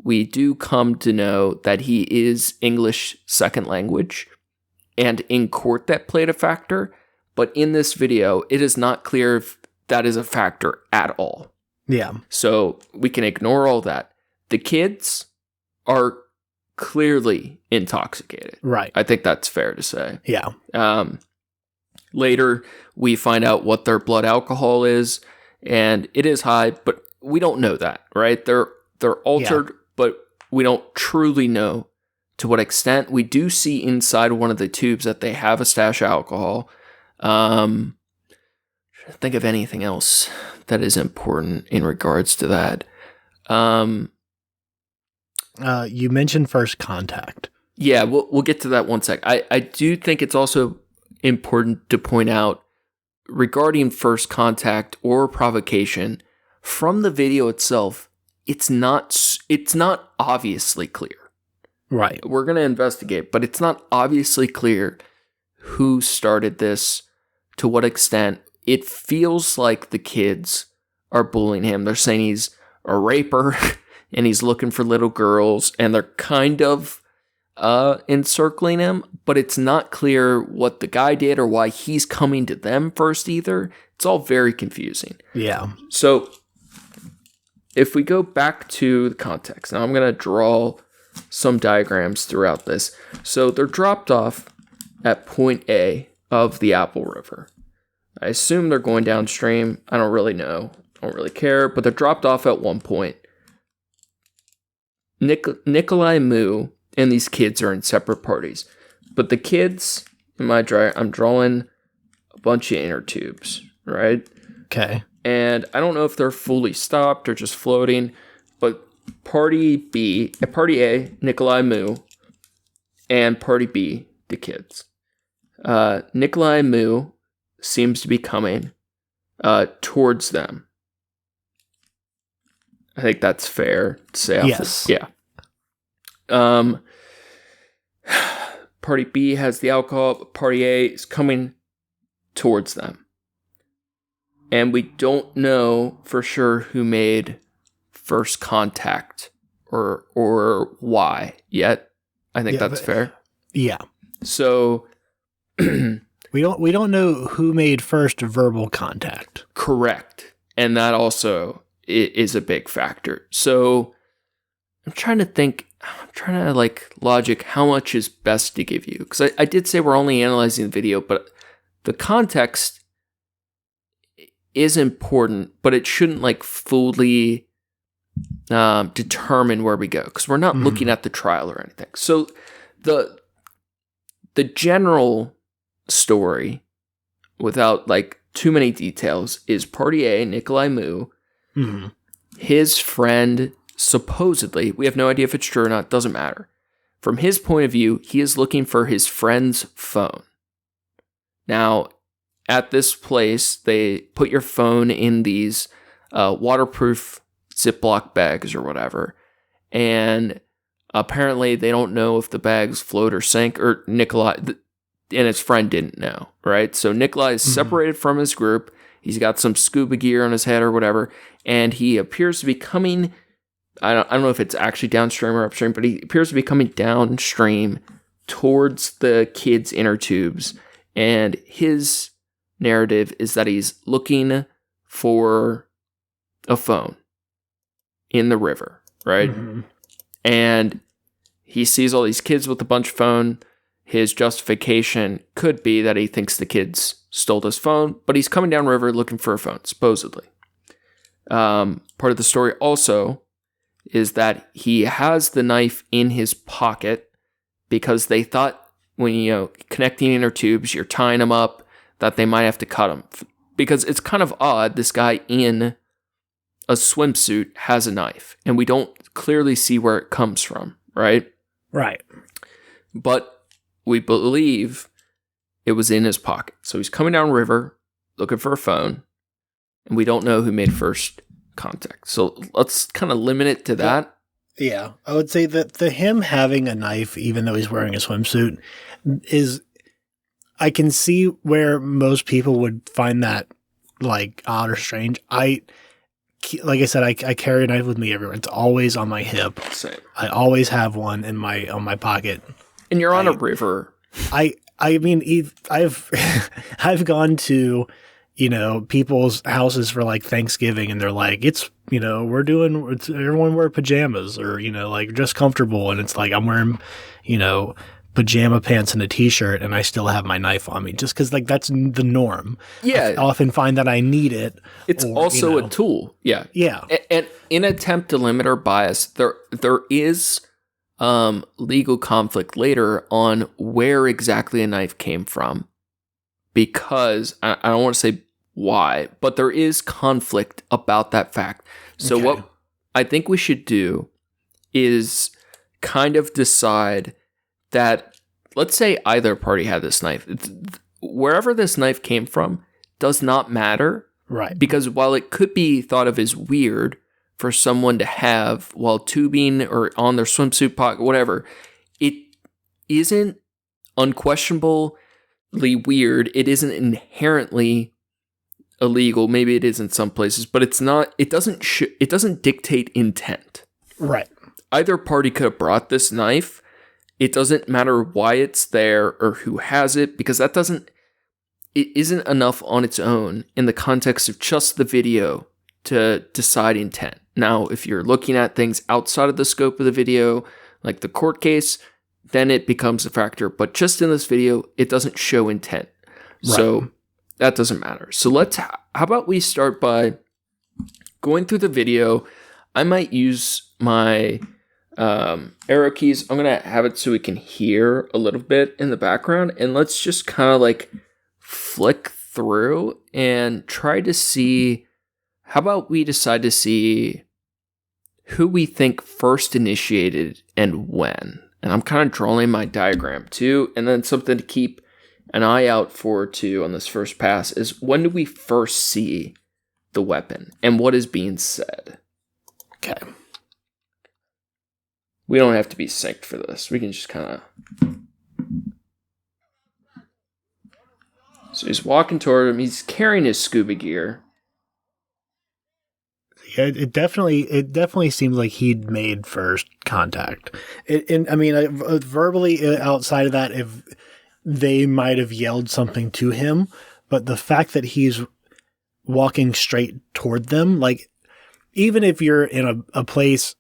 we do come to know that he is English second language, and in court that played a factor, but in this video, it is not clear if that is a factor at all. Yeah. So we can ignore all that. The kids are clearly intoxicated. Right. I think that's fair to say. Yeah. Later, we find out what their blood alcohol is, and it is high, but we don't know that, right? They're altered, but we don't truly know to what extent. We do see inside one of the tubes that they have a stash of alcohol. Think of anything else that is important in regards to that. You mentioned first contact. Yeah, we'll get to that one sec. I do think it's also important to point out regarding first contact or provocation from the video itself. It's not obviously clear. Right. We're going to investigate, but it's not obviously clear who started this, to what extent. It feels like the kids are bullying him. They're saying he's a raper and he's looking for little girls, and they're kind of encircling him, but it's not clear what the guy did or why he's coming to them first either. It's all very confusing. Yeah. So if we go back to the context, now I'm going to draw some diagrams throughout this. So they're dropped off at point A of the Apple River. I assume they're going downstream. I don't really know. Don't really care, but they're dropped off at one point. Nikolai Moo and these kids are in separate parties. But the kids, I'm drawing a bunch of inner tubes, right? Okay. And I don't know if they're fully stopped or just floating, but party A, Nikolai Moo, and party B, the kids. Nikolai Moo seems to be coming towards them. I think that's fair to say. Yes. Yeah. Party B has the alcohol, but party A is coming towards them. And we don't know for sure who made first contact or why yet. I think that's fair. Yeah. So we don't know who made first verbal contact. Correct. And that also is a big factor. So I'm trying to like logic how much is best to give you. Because I did say we're only analyzing the video, but the context is important, but it shouldn't like fully determine where we go. Because we're not looking at the trial or anything. So the general story, without like too many details, is party A, Nikolai Moo, his friend, supposedly, we have no idea if it's true or not, doesn't matter. From his point of view, he is looking for his friend's phone. Now, at this place, they put your phone in these waterproof Ziploc bags or whatever, and apparently they don't know if the bags float or sink, or Nikolai and his friend didn't know, right? So Nikolai is separated from his group. He's got some scuba gear on his head or whatever, and he appears to be coming, I don't know if it's actually downstream or upstream, but he appears to be coming downstream towards the kids' inner tubes, and his narrative is that he's looking for a phone in the river, right? And he sees all these kids with a bunch of phone. His justification could be that he thinks the kids stole his phone, but he's coming downriver looking for a phone, supposedly. Part of the story also is that he has the knife in his pocket because they thought when, connecting inner tubes, you're tying them up, that they might have to cut him. Because it's kind of odd, this guy in a swimsuit has a knife, and we don't clearly see where it comes from, right? Right. But we believe it was in his pocket. So he's coming down river looking for a phone, and we don't know who made first contact. So let's kind of limit it to that. Yeah. I would say that him having a knife, even though he's wearing a swimsuit, is I can see where most people would find that like odd or strange. Like I said, I carry a knife with me everywhere. It's always on my hip. Same. I always have one in my pocket. And you're on a river. I mean, I've I've gone to, people's houses for like Thanksgiving, and they're like, it's, everyone wear pajamas or, like just comfortable. And it's like, I'm wearing, pajama pants and a t-shirt, and I still have my knife on me just because like that's the norm. Yeah. I often find that I need it. It's also a tool. Yeah. Yeah. And in attempt to limit our bias, there is legal conflict later on where exactly a knife came from, because I don't want to say why, but there is conflict about that fact. So what I think we should do is kind of decide that, let's say either party had this knife. Wherever this knife came from does not matter. Right. Because while it could be thought of as weird for someone to have while tubing or on their swimsuit pocket, whatever, it isn't unquestionably weird. It isn't inherently illegal. Maybe it is in some places, but it's not. It doesn't dictate intent. Right. Either party could have brought this knife. It doesn't matter why it's there or who has it, because it isn't enough on its own in the context of just the video to decide intent. Now, if you're looking at things outside of the scope of the video, like the court case, then it becomes a factor. But just in this video, it doesn't show intent. Right. So that doesn't matter. So how about we start by going through the video. I might use my arrow keys. I'm going to have it so we can hear a little bit in the background. And let's just kind of like flick through and try to see. How about we decide to see who we think first initiated and when? And I'm kind of drawing my diagram too. And then something to keep an eye out for too on this first pass is, when do we first see the weapon and what is being said? Okay. We don't have to be synced for this. We can just kind of... So he's walking toward him. He's carrying his scuba gear. Yeah, it definitely seems like he'd made first contact. And I mean, verbally outside of that, if they might have yelled something to him, but the fact that he's walking straight toward them, like, even if you're in a place,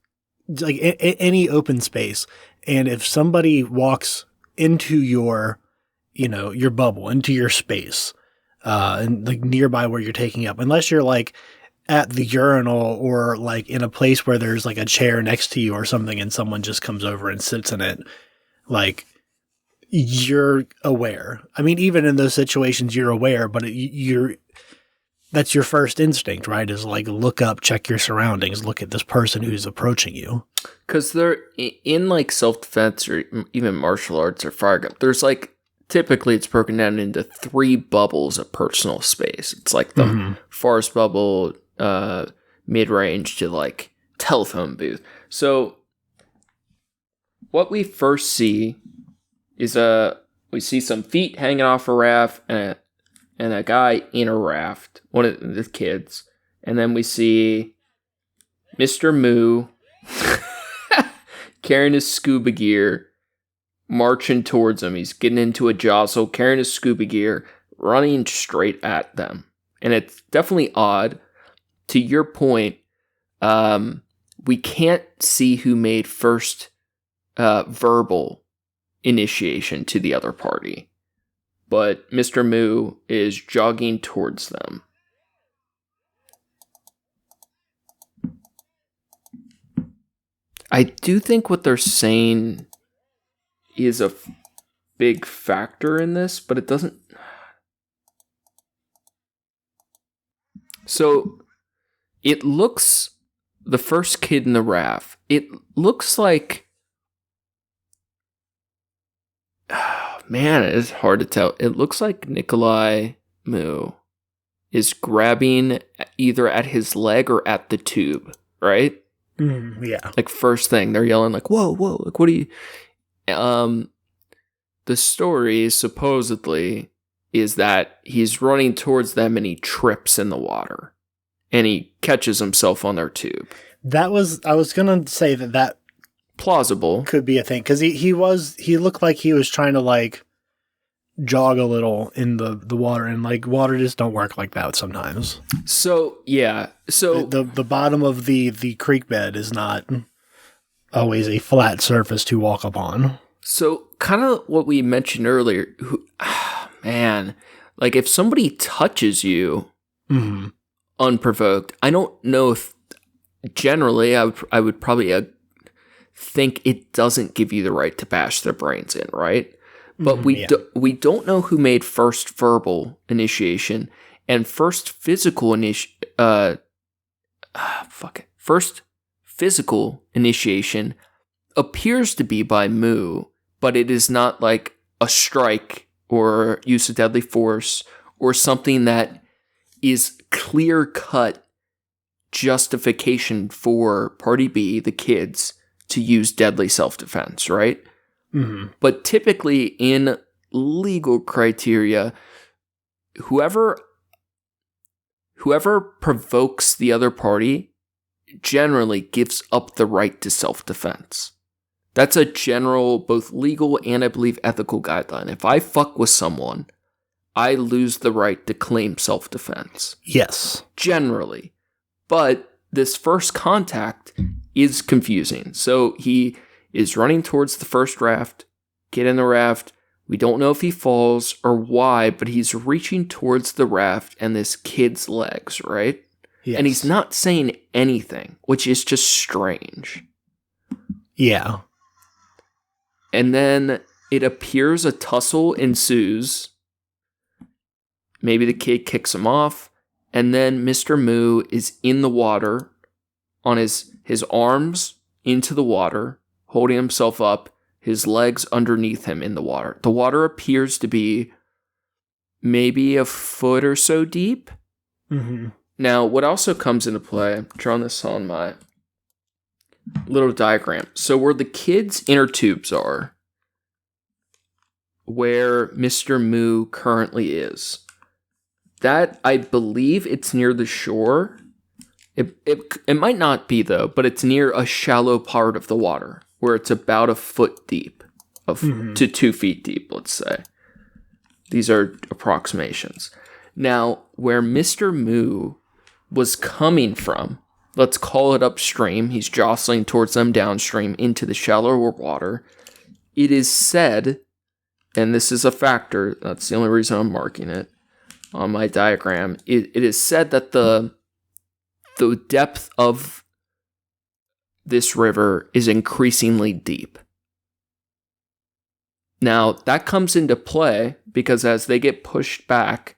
like any open space, and if somebody walks into your, your bubble, into your space, and like nearby where you're taking up, unless you're like at the urinal or like in a place where there's like a chair next to you or something, and someone just comes over and sits in it, like, you're aware. I mean, even in those situations, you're aware, but that's your first instinct, right? Is like, look up, check your surroundings, look at this person who's approaching you. Because they're in like self-defense or even martial arts or firearm, there's like, typically it's broken down into 3 bubbles of personal space. It's like the forest bubble, mid-range to like telephone booth. So what we first see is we see some feet hanging off a raft and a guy in a raft, one of the kids. And then we see Mr. Moo carrying his scuba gear, marching towards him. He's getting into a jostle, carrying his scuba gear, running straight at them. And it's definitely odd. To your point, we can't see who made first verbal initiation to the other party. But Mr. Moo is jogging towards them. I do think what they're saying is a big factor in this, but it doesn't... So, it looks... The first kid in the raft, it looks like... Man, it is hard to tell. It looks like Nikolai Moo is grabbing either at his leg or at the tube, right? Yeah. Like, first thing, they're yelling like, whoa, like, what are you... the story supposedly is that he's running towards them and he trips in the water. And he catches himself on their tube. I was going to say that Plausible. could be a thing. Because he looked like he was trying to, like, jog a little in the water. And, like, water just don't work like that sometimes. So, yeah. So The bottom of the creek bed is not always a flat surface to walk upon. So, kind of what we mentioned earlier, man, like if somebody touches you unprovoked, I don't know if generally I would probably think it doesn't give you the right to bash their brains in, right? But we don't know who made first verbal initiation and first physical first physical initiation appears to be by Moo, but it is not like a strike or use of deadly force or something that is clear-cut justification for Party B, the kids, to use deadly self-defense, right? Mm-hmm. But typically in legal criteria, whoever provokes the other party generally gives up the right to self-defense. That's a general, both legal and I believe ethical guideline. If I fuck with someone, I lose the right to claim self-defense. Yes. Generally. But this first contact is confusing. So he is running towards the first raft, get in the raft. We don't know if he falls or why, but he's reaching towards the raft and this kid's legs, right? Yes. And he's not saying anything, which is just strange. Yeah. And then it appears a tussle ensues. Maybe the kid kicks him off. And then Mr. Moo is in the water on his arms into the water, holding himself up, his legs underneath him in the water. The water appears to be maybe a foot or so deep. Mm-hmm. Now, what also comes into play, I'm drawing this on my little diagram. So where the kids' inner tubes are, where Mr. Moo currently is, that I believe it's near the shore. It might not be though, but it's near a shallow part of the water where it's about a foot deep, to 2 feet deep, let's say. These are approximations. Now, where Mr. Moo was coming from, let's call it upstream. He's jostling towards them downstream into the shallower water. It is said, and this is a factor, that's the only reason I'm marking it on my diagram. It is said that the depth of this river is increasingly deep. Now, that comes into play because as they get pushed back,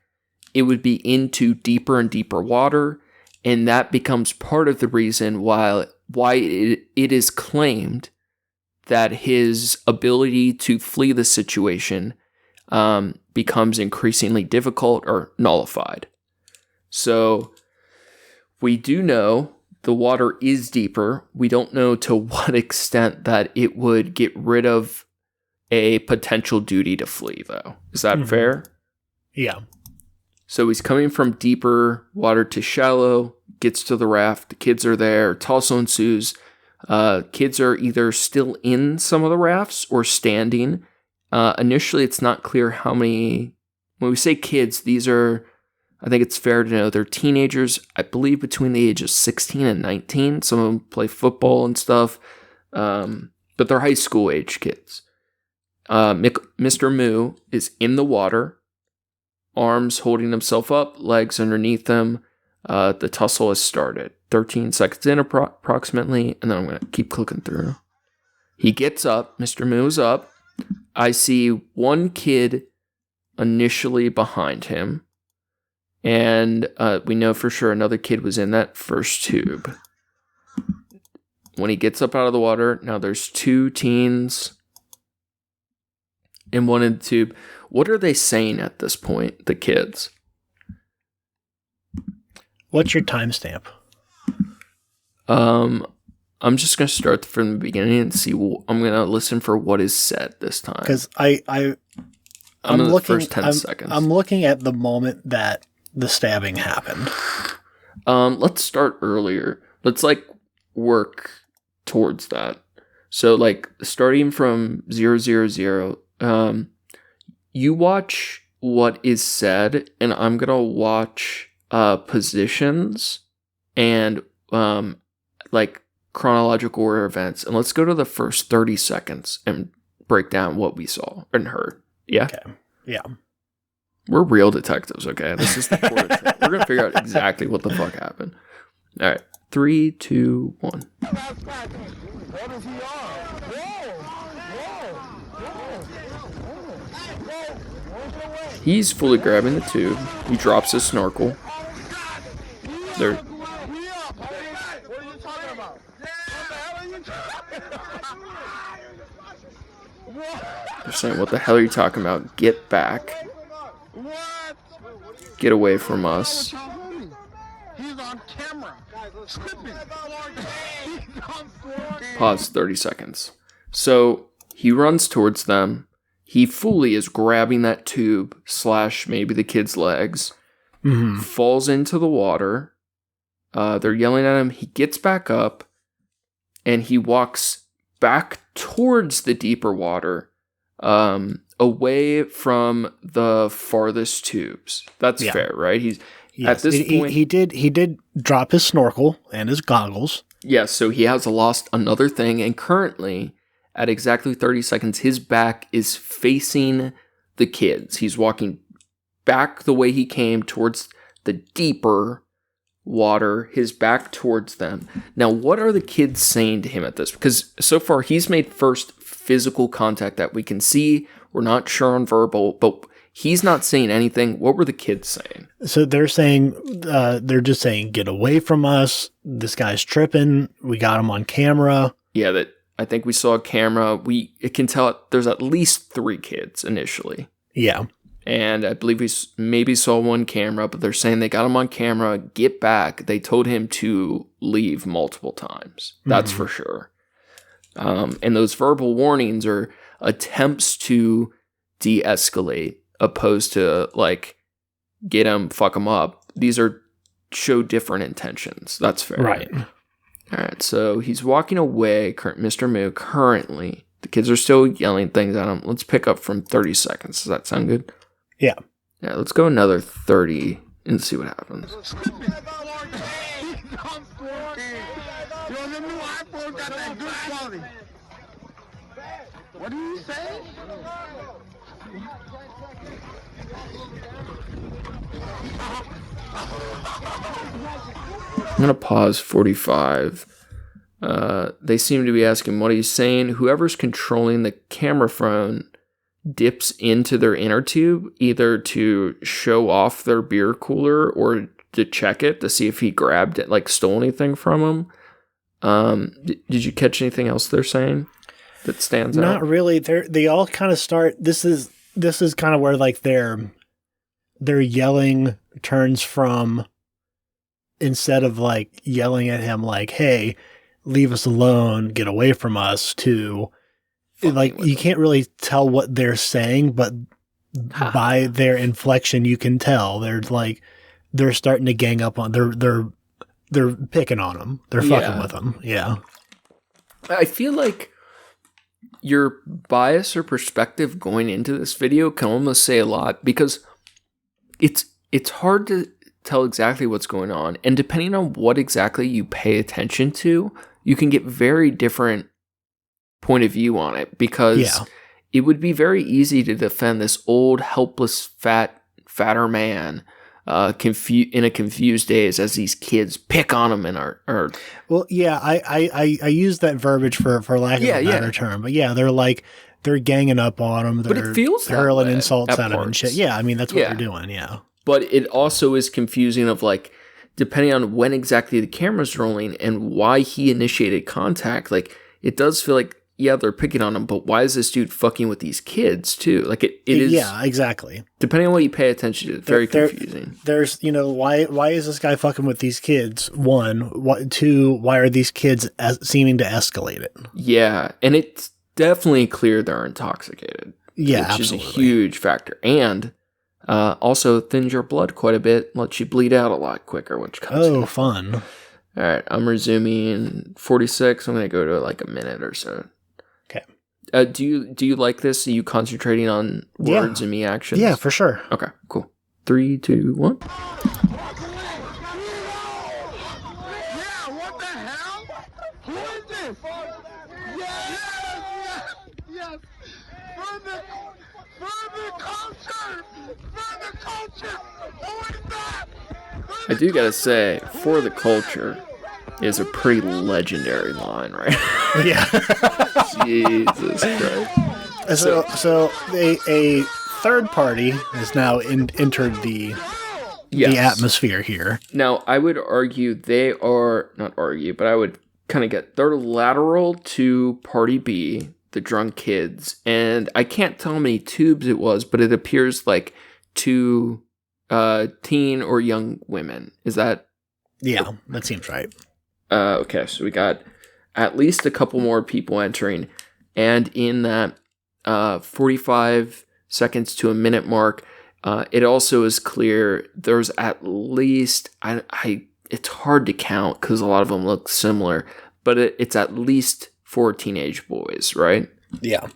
it would be into deeper and deeper water, and that becomes part of the reason why it is claimed that his ability to flee the situation becomes increasingly difficult or nullified. So we do know the water is deeper. We don't know to what extent that it would get rid of a potential duty to flee, though. Is that fair? Yeah. So he's coming from deeper water to shallow, gets to the raft, the kids are there, tussle ensues. Kids are either still in some of the rafts or standing. Initially, it's not clear how many. When we say kids, these are, I think it's fair to know, they're teenagers, I believe between the ages of 16 and 19. Some of them play football and stuff, but they're high school age kids. Mr. Moo is in the water, arms holding himself up, legs underneath him. The tussle has started. 13 seconds in approximately, and then I'm going to keep clicking through. He gets up. Mr. Moo's up. I see one kid initially behind him, and we know for sure another kid was in that first tube. When he gets up out of the water, now there's 2 teens and one in the tube. What are they saying at this point, the kids? What's your timestamp? I'm I'm just going to start from the beginning and see. I'm going to listen for what is said this time. Because I'm in the looking, first 10 seconds. I'm looking at the moment that the stabbing happened. Let's start earlier. Let's work towards that. So starting from 000, you watch what is said, and I'm gonna watch positions and chronological order events, and let's go to the first 30 seconds and break down what we saw and heard. Yeah. Okay. Yeah. We're real detectives, okay? This is the court. We're gonna figure out exactly what the fuck happened. All right, 3, 2, 1. He's fully grabbing the tube. He drops his snorkel. They're saying, "What the hell are you talking about? Get back. Get away from us." Pause 30 seconds. So he runs towards them. He fully is grabbing that tube / maybe the kid's legs. Mm-hmm. Falls into the water. They're yelling at him. He gets back up and he walks back towards the deeper water, away from the farthest tubes. That's fair, right? He's Yes, at this point. He did drop his snorkel and his goggles. Yes, so he has lost another thing, and currently, at exactly 30 seconds, his back is facing the kids. He's walking back the way he came towards the deeper water, his back towards them. Now, what are the kids saying to him at this? Because so far, he's made first physical contact that we can see. We're not sure on verbal, but he's not saying anything. What were the kids saying? So they're saying, they're just saying, get away from us. This guy's tripping. We got him on camera. Yeah, that I think we saw a camera. It can tell there's at least 3 kids initially. Yeah. And I believe we maybe saw 1 camera, but they're saying they got him on camera. Get back. They told him to leave multiple times. That's for sure. And those verbal warnings are attempts to de-escalate, opposed to get him, fuck him up. These show different intentions. That's fair. Right. All right. So he's walking away, Mr. Moo, currently. The kids are still yelling things at him. Let's pick up from 30 seconds. Does that sound good? Yeah. Yeah, let's go another 30 and see what happens. What do you say? I'm going to pause 45. They seem to be asking, what are you saying? Whoever's controlling the camera phone dips into their inner tube, either to show off their beer cooler or to check it to see if he grabbed it, stole anything from him. Did you catch anything else they're saying that stands out? Not really. They all kind of start. This is kind of where their yelling turns from, instead of yelling at him hey, leave us alone, get away from us, to you can't really tell what they're saying, but by their inflection you can tell they're starting to gang up on, they're picking on him, they're fucking with him. Yeah. I feel like your bias or perspective going into this video can almost say a lot, because it's hard to tell exactly what's going on, and depending on what exactly you pay attention to, you can get very different point of view on it, because it would be very easy to defend this old, helpless, fatter man in a confused daze as these kids pick on him and are well, yeah, I use that verbiage for lack of a better term, but they're ganging up on him, but it feels hurling insults at him and parts. shit. Yeah, I mean that's what they're doing. Yeah, but it also is confusing of depending on when exactly the camera's rolling and why he initiated contact. It does feel like yeah, they're picking on him, but why is this dude fucking with these kids too? Like it is. Yeah, exactly. Depending on what you pay attention to, it's very confusing. There's, why is this guy fucking with these kids? One, two, why are these kids seeming to escalate it? Yeah, and it's definitely clear they're intoxicated. Yeah, which absolutely. is a huge factor, and also thins your blood quite a bit, lets you bleed out a lot quicker, which comes. Fun. All right, I'm resuming 46. I'm gonna go to like a minute or so. Okay. Do you like this? Are you concentrating on words and me actions? Yeah, for sure. Okay, cool. 3, 2, 1. Yeah, what the hell? Who is this? Yes. For the culture. Who is that? I do gotta say, for the culture is a pretty legendary line, right? Yeah. Jesus Christ. So a third party has now entered the atmosphere here. Now, I would argue I would kind of get, they're lateral to Party B, the drunk kids, and I can't tell how many tubes it was, but it appears like 2 teen or young women. Is that? Yeah, that seems right. Okay, so we got at least a couple more people entering, and in that 45 seconds to a minute mark, it also is clear there's at least, it's hard to count because a lot of them look similar, but it's at least 4 teenage boys, right? Yeah.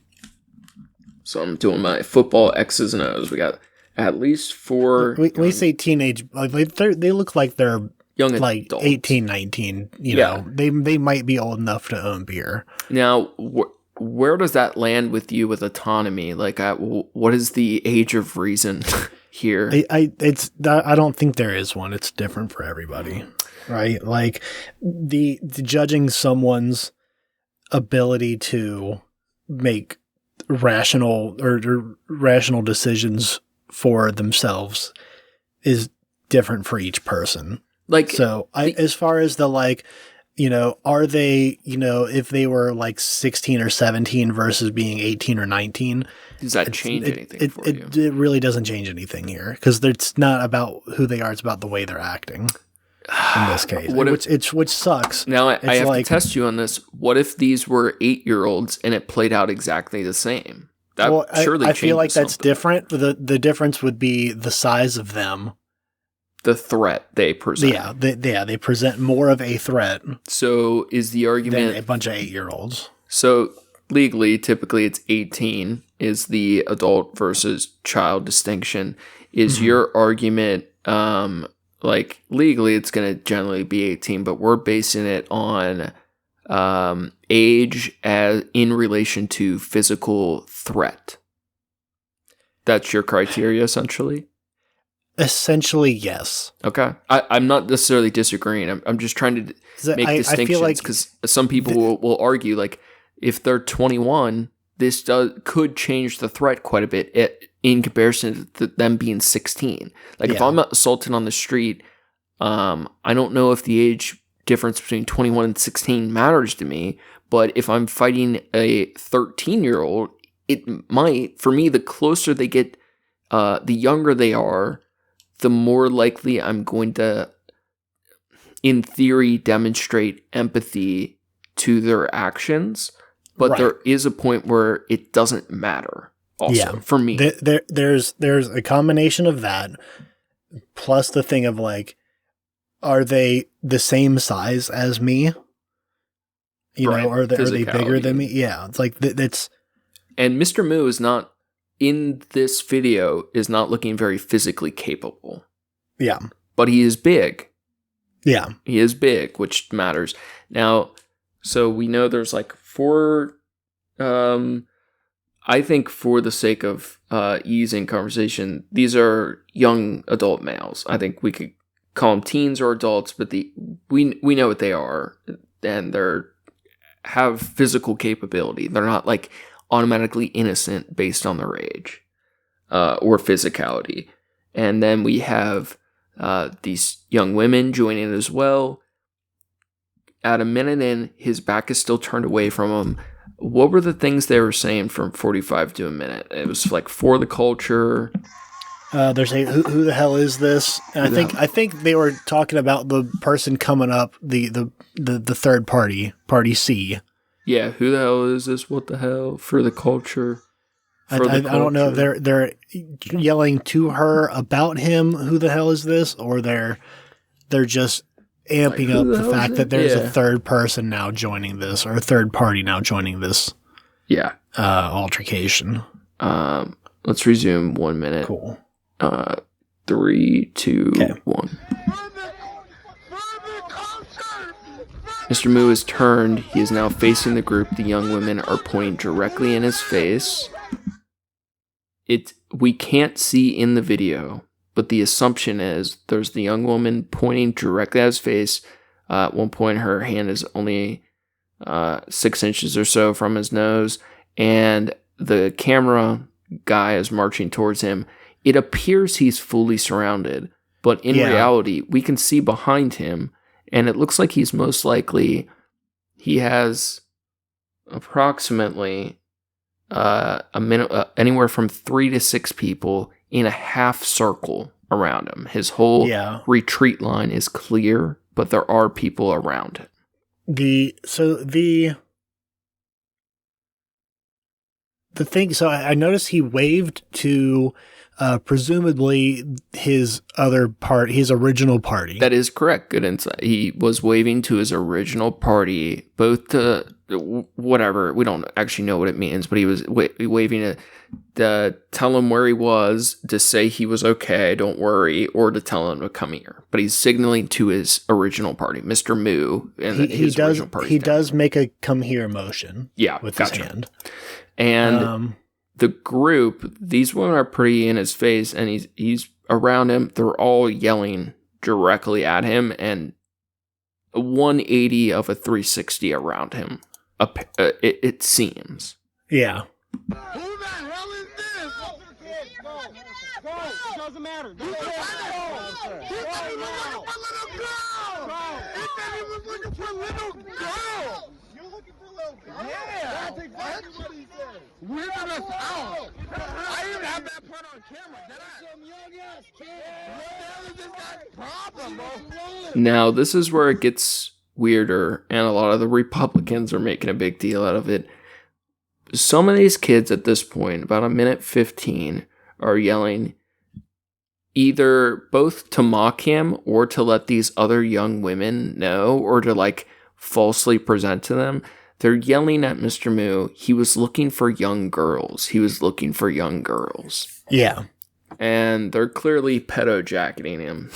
So I'm doing my football X's and O's. We got at least 4. We say teenage, they look like they're young like adults. 18, 19, you know, they might be old enough to own beer. Now, where does that land with you with autonomy? Like, what is the age of reason here? I don't think there is one. It's different for everybody, right? Like the judging someone's ability to make rational decisions for themselves is different for each person. Like, so as far as the like, are they, if they were like 16 or 17 versus being 18 or 19, does that change anything for you? It really doesn't change anything here because it's not about who they are. It's about the way they're acting in this case, which sucks. Now I have to test you on this. What if these were 8-year-olds and it played out exactly the same? I feel like that's different. The difference would be the size of them. The threat they present. Yeah, they present more of a threat. So is the argument than a bunch of 8-year-olds? So legally, typically it's 18 is the adult versus child distinction. Is your argument like legally it's going to generally be 18, but we're basing it on age as in relation to physical threat? That's your criteria, essentially? Essentially, yes. Okay. I'm not necessarily disagreeing. I'm just trying to make distinctions because some people will argue, like, if they're 21, this could change the threat quite a bit in comparison to them being 16. Like, if I'm assaulted on the street, I don't know if the age difference between 21 and 16 matters to me, but if I'm fighting a 13-year-old, it might. For me, the closer they get, the younger they are, the more likely I'm going to, in theory, demonstrate empathy to their actions. But there is a point where it doesn't matter also, for me. There's a combination of that, plus the thing of, like, are they the same size as me? You know, are they bigger than me? Yeah, it's like, that's... And Mr. Moo is not, in this video, is not looking very physically capable. Yeah. But he is big. Yeah. He is big, which matters. Now, so we know there's like 4, I think for the sake of ease in conversation, these are young adult males. I think we could call them teens or adults, but we know what they are, and have physical capability. They're not like automatically innocent based on their age or physicality. And then we have these young women joining as well. At a minute in, his back is still turned away from him. What were the things they were saying from 45 to a minute? It was like for the culture. They're saying, "Who the hell is this?" And I think they were talking about the person coming up, the third party C. Yeah, who the hell is this? What the hell? For the culture. I don't know if they're yelling to her about him. Who the hell is this? Or they're just amping up the fact that there's a third person now joining this, or a third party now joining this. Yeah. Altercation. Let's resume 1 minute. Cool. 3, 2, 1. Mr. Moo has turned. He is now facing the group. The young women are pointing directly in his face. We can't see in the video, but the assumption is there's the young woman pointing directly at his face. At one point, her hand is only 6 inches or so from his nose, and the camera guy is marching towards him. It appears he's fully surrounded, but in reality, we can see behind him, and it looks like he's most likely, he has approximately anywhere from 3 to 6 people in a half circle around him. His whole retreat line is clear, but there are people around it. I noticed he waved to presumably his original party. That is correct. Good insight. He was waving to his original party, both to whatever. We don't actually know what it means, but he was waving to tell him where he was, to say he was okay, don't worry, or to tell him to come here. But he's signaling to his original party, Mr. Moo, and his original party. He does make a come here motion. With his hand. And the group, these women are pretty in his face, and he's around him. They're all yelling directly at him, and a 180 of a 360 around him. It seems. Yeah. Who the hell is this? Go. It doesn't matter. He said he was looking for little girls. You're looking for little girls? Yeah. That's exactly what he said. Weirded us out. I didn't have that part on camera, did I? Some young ass kid. What the hell is this guy's problem, bro? Now, this is where it gets weirder, and a lot of the Republicans are making a big deal out of it. Some of these kids at this point, about a minute 15, are yelling either both to mock him or to let these other young women know, or to like falsely present to them. They're yelling at Mr. Moo. He was looking for young girls. Yeah. And they're clearly pedo-jacketing him.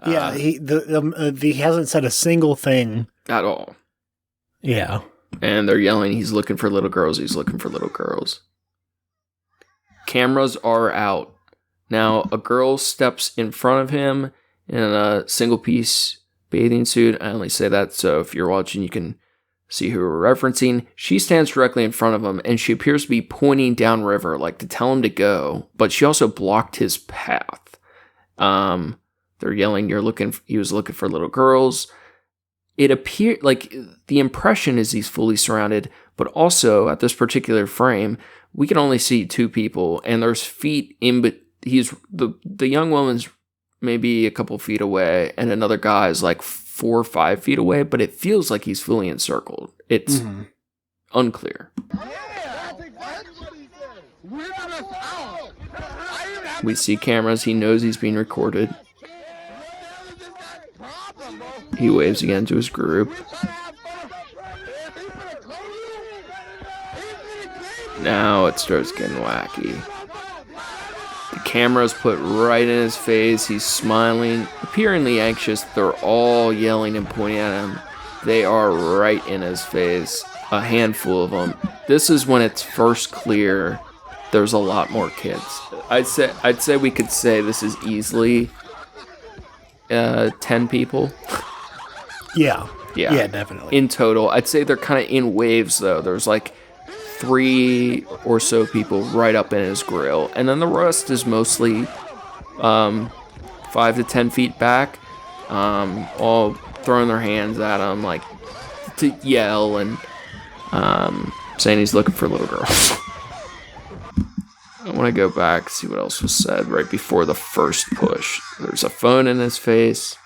Yeah, he hasn't said a single thing. At all. Yeah. And they're yelling, he's looking for little girls. Cameras are out. Now, a girl steps in front of him in a single-piece bathing suit. I only say that so if you're watching, you can see who we're referencing. She stands directly in front of him, and she appears to be pointing downriver, like to tell him to go. But she also blocked his path. They're yelling, he was looking for little girls. It appeared like the impression is he's fully surrounded, but also at this particular frame, we can only see 2 people, and there's feet in, but the young woman's maybe a couple feet away, and another guy is like 4 or 5 feet away, but it feels like he's fully encircled. It's unclear. We see cameras. He knows he's being recorded. He waves again to his group. Now it starts getting wacky. The camera's put right in his face. He's smiling, appearingly anxious. They're all yelling and pointing at him. They are right in his face. A handful of them. This is when it's first clear there's a lot more kids. I'd say we could say this is easily 10 people. Yeah, definitely. In total, I'd say they're kind of in waves though. There's like 3 or so people right up in his grill, and then the rest is mostly 5 to 10 feet back, all throwing their hands at him like to yell and saying he's looking for little girls. I want to go back, see what else was said right before the first push. There's a phone in his face.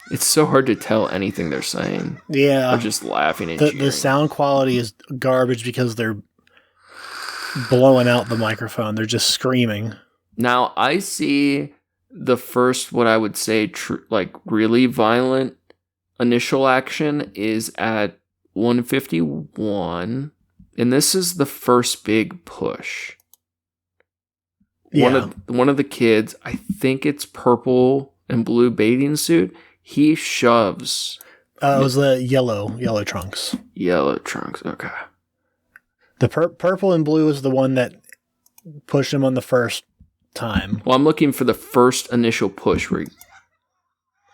It's so hard to tell anything they're saying. Yeah. They're just laughing and The sound quality is garbage because they're blowing out the microphone. They're just screaming. Now, I see the first, what I would say, really violent initial action is at 151, and this is the first big push. Yeah. One of the kids, I think it's purple and blue bathing suit, he shoves. It was the yellow trunks. Yellow trunks, okay. The purple and blue is the one that pushed him on the first time. Well, I'm looking for the first initial push where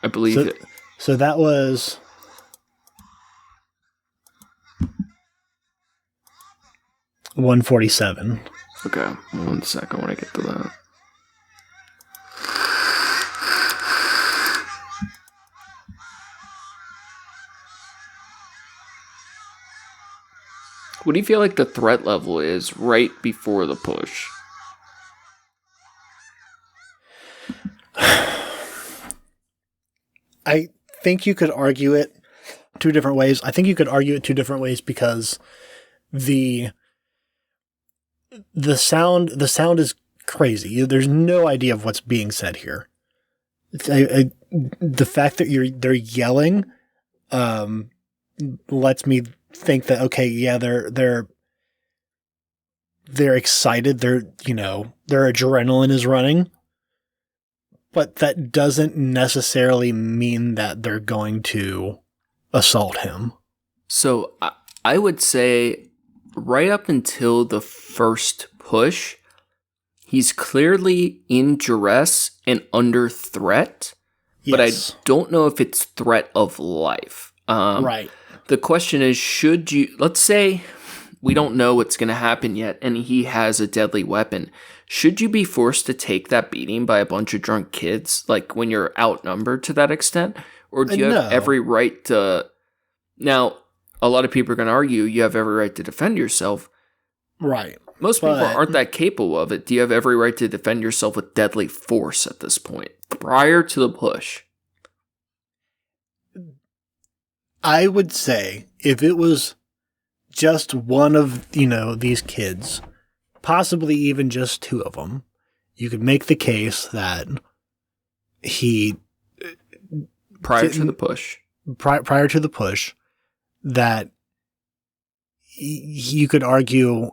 I believe it. So that was 147. Okay, 1 second when I get to that. What do you feel like the threat level is right before the push? I think you could argue it two different ways. I think you could argue it two different ways because the sound is crazy. There's no idea of what's being said here. The fact that they're yelling lets me think that okay, yeah, they're excited. Their adrenaline is running. But that doesn't necessarily mean that they're going to assault him. So I would say right up until the first push, he's clearly in duress and under threat. Yes. But I don't know if it's threat of life. Right. The question is, let's say we don't know what's going to happen yet and he has a deadly weapon. Should you be forced to take that beating by a bunch of drunk kids, like when you're outnumbered to that extent? Or do you have every right to... Now, a lot of people are going to argue you have every right to defend yourself. Right. Most people aren't that capable of it. Do you have every right to defend yourself with deadly force at this point, prior to the push? I would say if it was just one of, these kids, possibly even just two of them, you could make the case that he... Prior to the push, that you could argue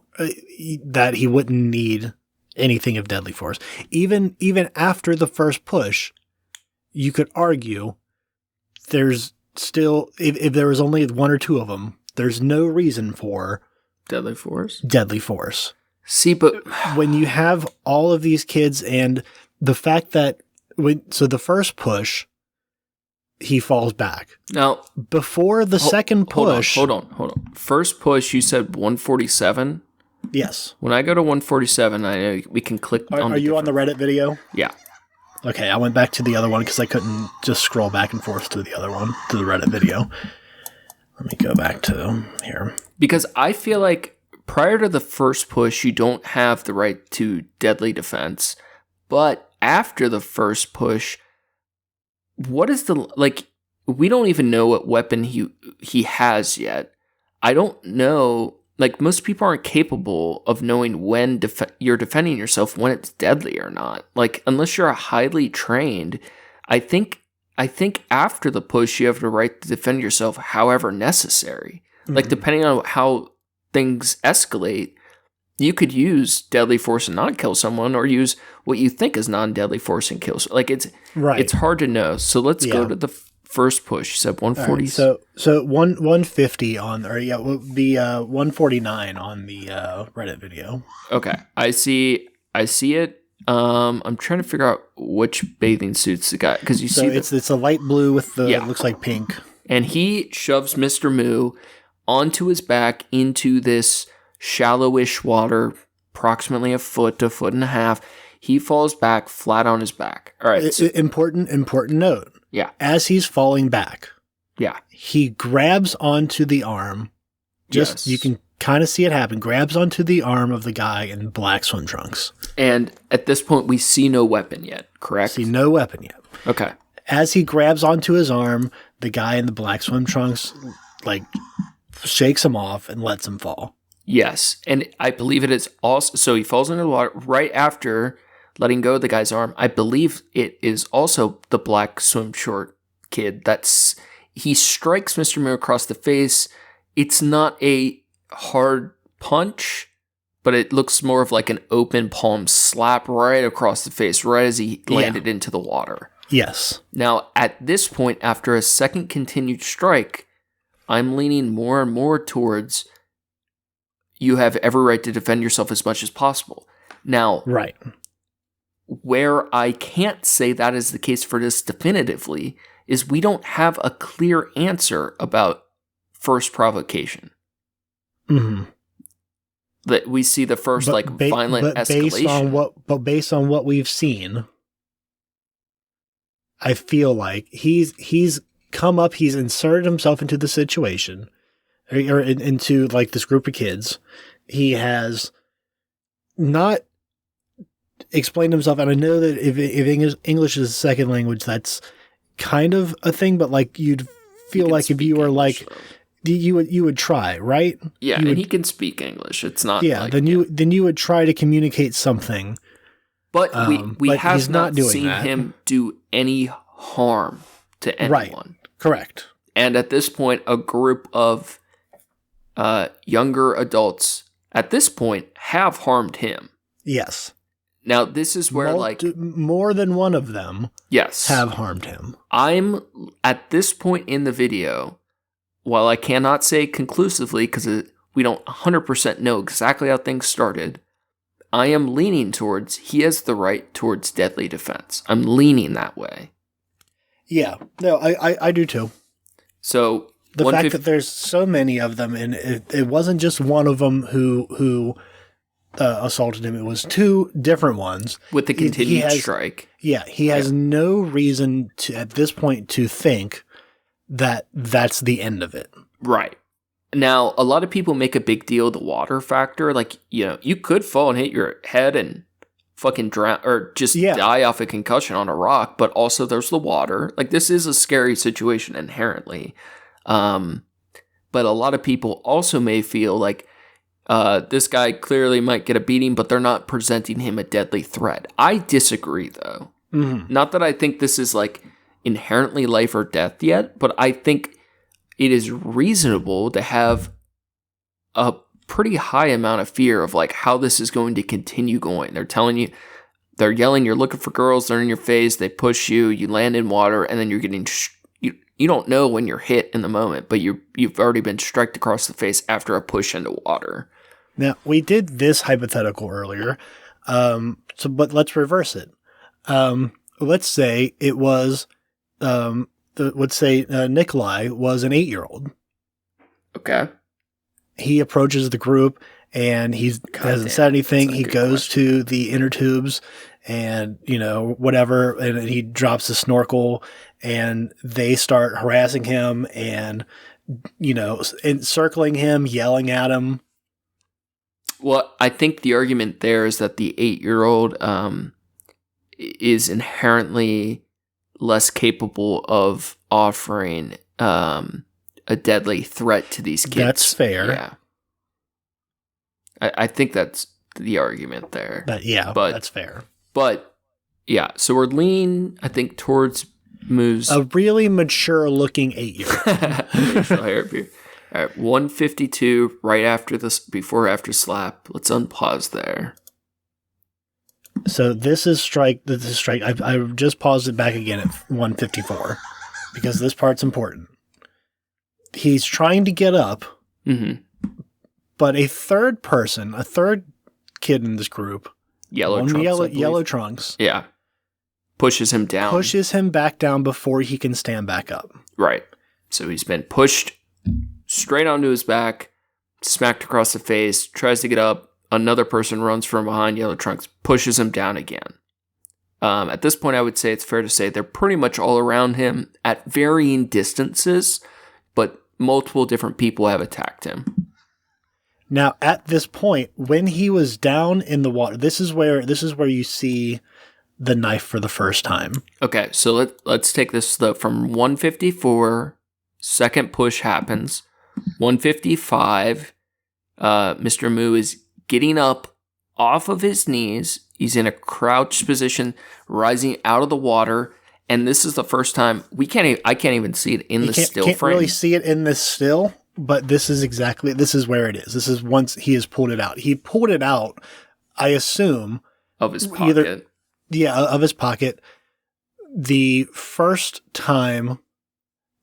that he wouldn't need anything of deadly force. Even after the first push, you could argue there's still, if there was only one or two of them, there's no reason for deadly force. See, but when you have all of these kids and the fact that the first push, he falls back. Now, before the second push... Hold on. First push, you said 147? Yes. When I go to 147, I know we can click on... Are you on the Reddit video? Yeah. Okay, I went back to the other one because I couldn't just scroll back and forth to the other one, to the Reddit video. Let me go back to here. Because I feel like prior to the first push, you don't have the right to deadly defense. But after the first push... What is we don't even know what weapon he has yet. I don't know, most people aren't capable of knowing when you're defending yourself, when it's deadly or not. Unless you're highly trained, I think after the push, you have the right to defend yourself however necessary. Mm-hmm. Depending on how things escalate, you could use deadly force and not kill someone, or use what you think is non-deadly force and kill. It's hard to know. So let's go to the first push. You said 140. Right, so 150 on, or yeah, the 149 on the Reddit video. Okay, I see it. I'm trying to figure out which bathing suits the guy, because it's a light blue with it looks like pink, and he shoves Mr. Moo onto his back into this shallowish water, approximately a foot to a foot and a half. He falls back flat on his back. All right. Important note. Yeah. As he's falling back, Yeah. He grabs onto the arm. Yes. You can kind of see it happen. Grabs onto the arm of the guy in black swim trunks. And at this point, we see no weapon yet, correct? See no weapon yet. Okay. As he grabs onto his arm, the guy in the black swim trunks, like, shakes him off and lets him fall. Yes. And I believe it is also, so he falls into the water right after letting go of the guy's arm. I believe it is also the black swim short kid. He strikes Mr. Moon across the face. It's not a hard punch, but it looks more of like an open palm slap right across the face, right as he landed into the water. Yes. Now, at this point, after a second continued strike, I'm leaning more and more towards you have every right to defend yourself as much as possible. Now, right. Where I can't say that is the case for this definitively is we don't have a clear answer about first provocation. Mm-hmm. That we see the first violent escalation. Based on what we've seen, I feel like he's come up, he's inserted himself into the situation, or into like this group of kids. He has not explained himself, and I know that if English is a second language, that's kind of a thing. But like you'd feel like if you were English, like. You would try, right? Yeah, he can speak English. It's not. Yeah, then you would try to communicate something. But we have he's not doing seen that. him do any harm to anyone. Right. Correct. And at this point, a group of younger adults at this point have harmed him. Yes. Now this is where more than one of them have harmed him. I'm at this point in the video. While I cannot say conclusively because we don't 100% know exactly how things started, I am leaning towards he has the right towards deadly defense. I'm leaning that way. Yeah. No, I do too. So the fact that there's so many of them, and it wasn't just one of them who assaulted him. It was two different ones. With the continued strike. Yeah. He has no reason to, at this point, to think that's the end of it. Right. Now, a lot of people make a big deal of the water factor. Like, you could fall and hit your head and fucking drown or just die off a concussion on a rock, but also there's the water. Like, this is a scary situation inherently. But a lot of people also may feel like this guy clearly might get a beating, but they're not presenting him a deadly threat. I disagree, though. Mm-hmm. Not that I think this is like inherently life or death yet, but I think it is reasonable to have a pretty high amount of fear of like how this is going to continue going. They're telling you, they're yelling, you're looking for girls, they're in your face, they push you, you land in water, and then you're getting you don't know when you're hit in the moment, but you've already been struck across the face after a push into water. Now, we did this hypothetical earlier, but let's reverse it. Let's say it was Nikolai was an 8-year-old. Okay. He approaches the group and he hasn't said anything. He goes to the inner tubes and, whatever, and he drops the snorkel and they start harassing him and, encircling him, yelling at him. Well, I think the argument there is that the 8-year-old is inherently less capable of offering a deadly threat to these kids. That's fair. Yeah. I think that's the argument there. But that's fair. But, yeah, so we're leaning, I think, towards moves. A really mature-looking 8-year-old. All right, 152, right after this, before after slap. Let's unpause there. So this is strike. I just paused it back again at 154 because this part's important. He's trying to get up, but a third kid in this group, yellow trunks, pushes him down, pushes him back down before he can stand back up. Right. So he's been pushed straight onto his back, smacked across the face, tries to get up. Another person runs from behind yellow trunks, pushes him down again. At this point, I would say it's fair to say they're pretty much all around him at varying distances, but multiple different people have attacked him. Now, at this point, when he was down in the water, this is where you see the knife for the first time. Okay, so let's take this from 154. Second push happens. 155. Mr. Moo is getting up off of his knees. He's in a crouched position, rising out of the water. And this is the first time I can't even see it in the still frame. Can't really see it in this still, but this is where it is. This is once he has pulled it out. He pulled it out, I assume, Of his pocket. Of his pocket. The first time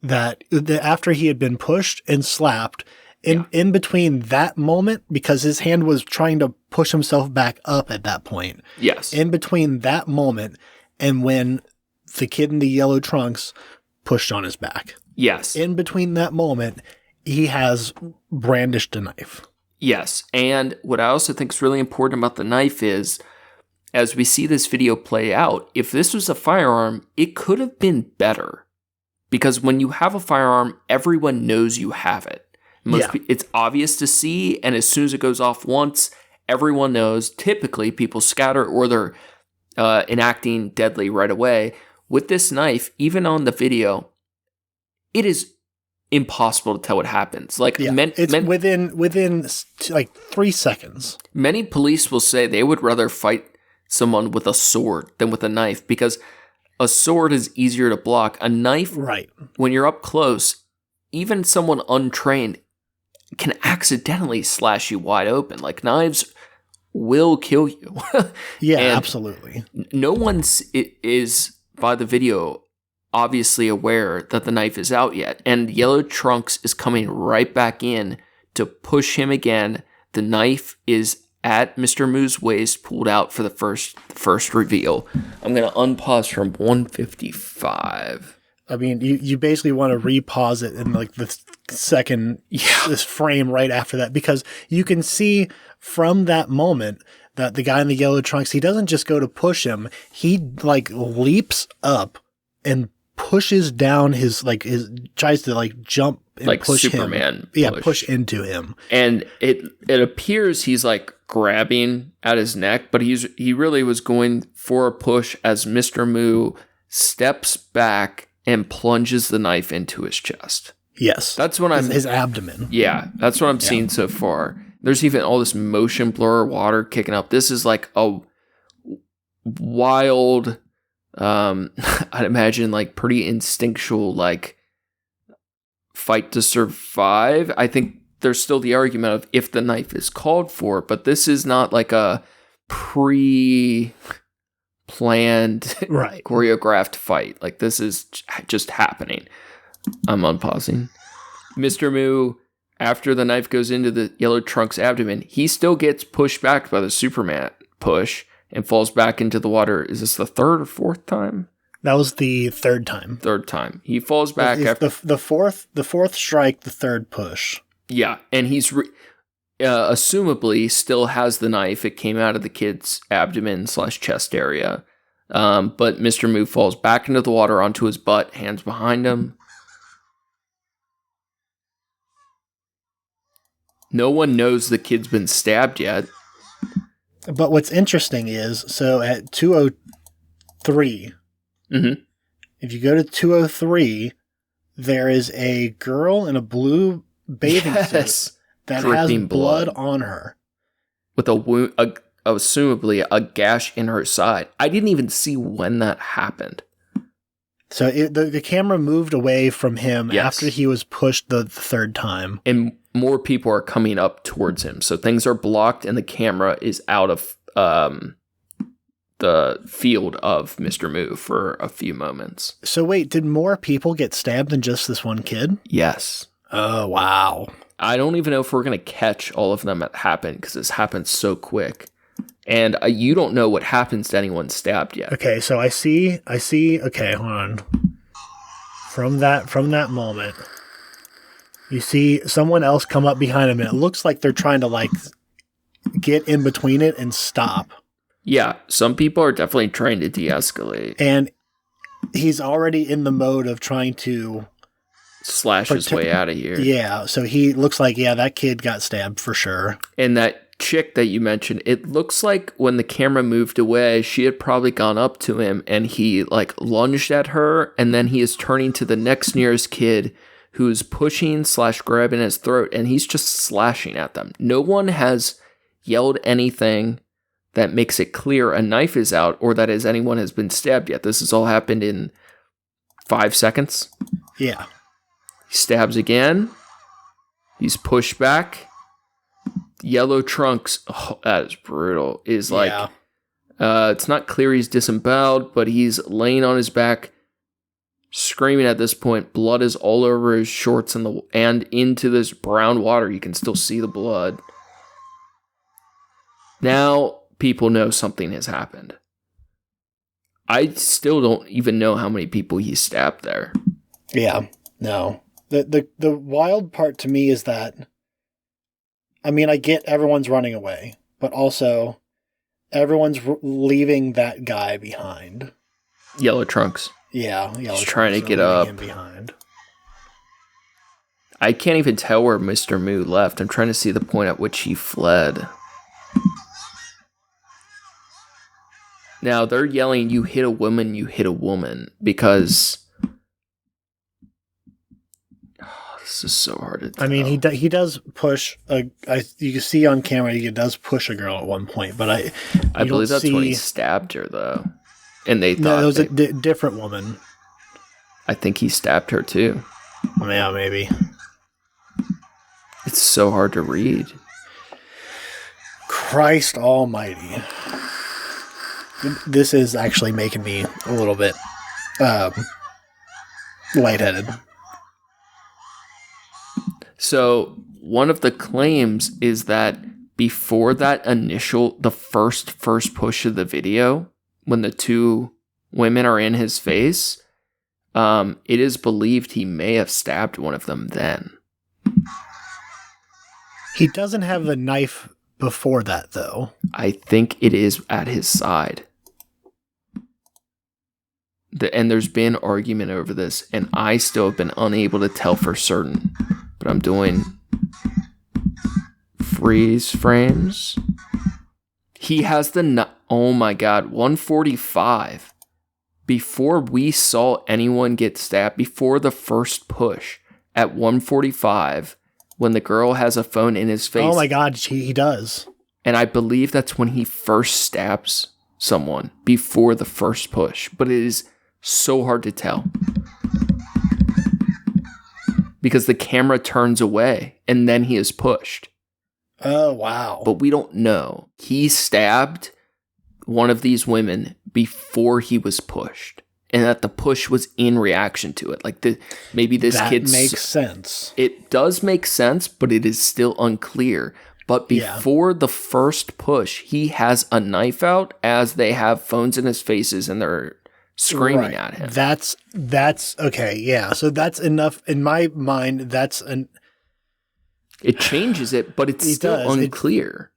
that after he had been pushed and slapped, in between that moment, because his hand was trying to push himself back up at that point. Yes. In between that moment and when the kid in the yellow trunks pushed on his back. Yes. In between that moment, he has brandished a knife. Yes. And what I also think is really important about the knife is, as we see this video play out, if this was a firearm, it could have been better. Because when you have a firearm, everyone knows you have it. It's obvious to see, and as soon as it goes off once, everyone knows. Typically, people scatter or they're enacting deadly right away. With this knife, even on the video, it is impossible to tell what happens. It's within like 3 seconds. Many police will say they would rather fight someone with a sword than with a knife because a sword is easier to block. A knife, right? When you're up close, even someone untrained can accidentally slash you wide open. Like, knives will kill you. Yeah, absolutely. No one is, by the video, obviously aware that the knife is out yet. And Yellow Trunks is coming right back in to push him again. The knife is at Mr. Moo's waist, pulled out for the first reveal. I'm going to unpause from 155. I mean, you basically want to repause it in like the second this frame right after that, because you can see from that moment that the guy in the yellow trunks, he doesn't just go to push him. He like leaps up and pushes down tries to like jump and like push Superman. him. Push into him. And it appears he's like grabbing at his neck, but he really was going for a push as Mr. Moo steps back and plunges the knife into his chest. Yes. That's what his abdomen. Yeah, that's what I'm seeing so far. There's even all this motion blur, water kicking up. This is like a wild, I'd imagine like pretty instinctual, like fight to survive. I think there's still the argument of if the knife is called for, but this is not like a planned choreographed fight. Like, this is just happening. I'm unpausing. Mr. Moo, after the knife goes into the yellow trunk's abdomen, he still gets pushed back by the Superman push and falls back into the water. Is this the third or fourth time? That was the third time. He falls back after the fourth strike, the third push. Yeah, and he's assumably still has the knife. It came out of the kid's abdomen/chest area. But Mr. Moo falls back into the water onto his butt, hands behind him. No one knows the kid's been stabbed yet. But what's interesting is, so at 203, if you go to 203, there is a girl in a blue bathing suit that has blood on her. With a wound, assumably a gash in her side. I didn't even see when that happened. So the camera moved away from him after he was pushed the third time. And more people are coming up towards him. So things are blocked and the camera is out of the field of Mr. Moo for a few moments. So wait, did more people get stabbed than just this one kid? Yes. Oh, wow. I don't even know if we're going to catch all of them that happen because this happens so quick. And you don't know what happens to anyone stabbed yet. Okay, so I see, okay, hold on. From that moment, you see someone else come up behind him, and it looks like they're trying to, like, get in between it and stop. Yeah, some people are definitely trying to de-escalate. And he's already in the mode of trying to slash his way out of here. Yeah, so he looks like, that kid got stabbed for sure. And that chick that you mentioned, it looks like when the camera moved away, she had probably gone up to him and he like lunged at her, and then he is turning to the next nearest kid who's pushing / grabbing his throat, and he's just slashing at them. No one has yelled anything that makes it clear a knife is out or that anyone has been stabbed yet. This has all happened in 5 seconds. Yeah. He stabs again. He's pushed back. Yellow trunks. Oh, that is brutal. Is like, it's not clear he's disemboweled, but he's laying on his back, screaming at this point. Blood is all over his shorts and into this brown water. You can still see the blood. Now people know something has happened. I still don't even know how many people he stabbed there. Yeah, no. The wild part to me is that, I mean, I get everyone's running away, but also everyone's leaving that guy behind. Yellow trunks. Yeah, he's trying to get up. Him behind. I can't even tell where Mr. Moo left. I'm trying to see the point at which he fled. Now they're yelling, "You hit a woman, you hit a woman," because this is so hard to tell. I mean, he does push you can see on camera he does push a girl at one point, but I believe that's when he stabbed her though, and they thought no, it was a different woman. I think he stabbed her too. Yeah, maybe. It's so hard to read. Christ Almighty! This is actually making me a little bit lightheaded. So one of the claims is that before that the first push of the video, when the two women are in his face, it is believed he may have stabbed one of them then. He doesn't have the knife before that, though. I think it is at his side. And there's been argument over this, and I still have been unable to tell for certain. But I'm doing freeze frames. He has oh my god, 145. Before we saw anyone get stabbed, before the first push, at 145, when the girl has a phone in his face. Oh my god, he does. And I believe that's when he first stabs someone, before the first push. But it is so hard to tell. Because the camera turns away, and then he is pushed. Oh, wow. But we don't know. He stabbed one of these women before he was pushed. And that the push was in reaction to it. Like, maybe this kid... That makes sense. It does make sense, but it is still unclear. But before the first push, he has a knife out as they have phones in his faces and they're screaming at him. That's okay. Yeah. So that's enough in my mind. It changes it, but it's still unclear.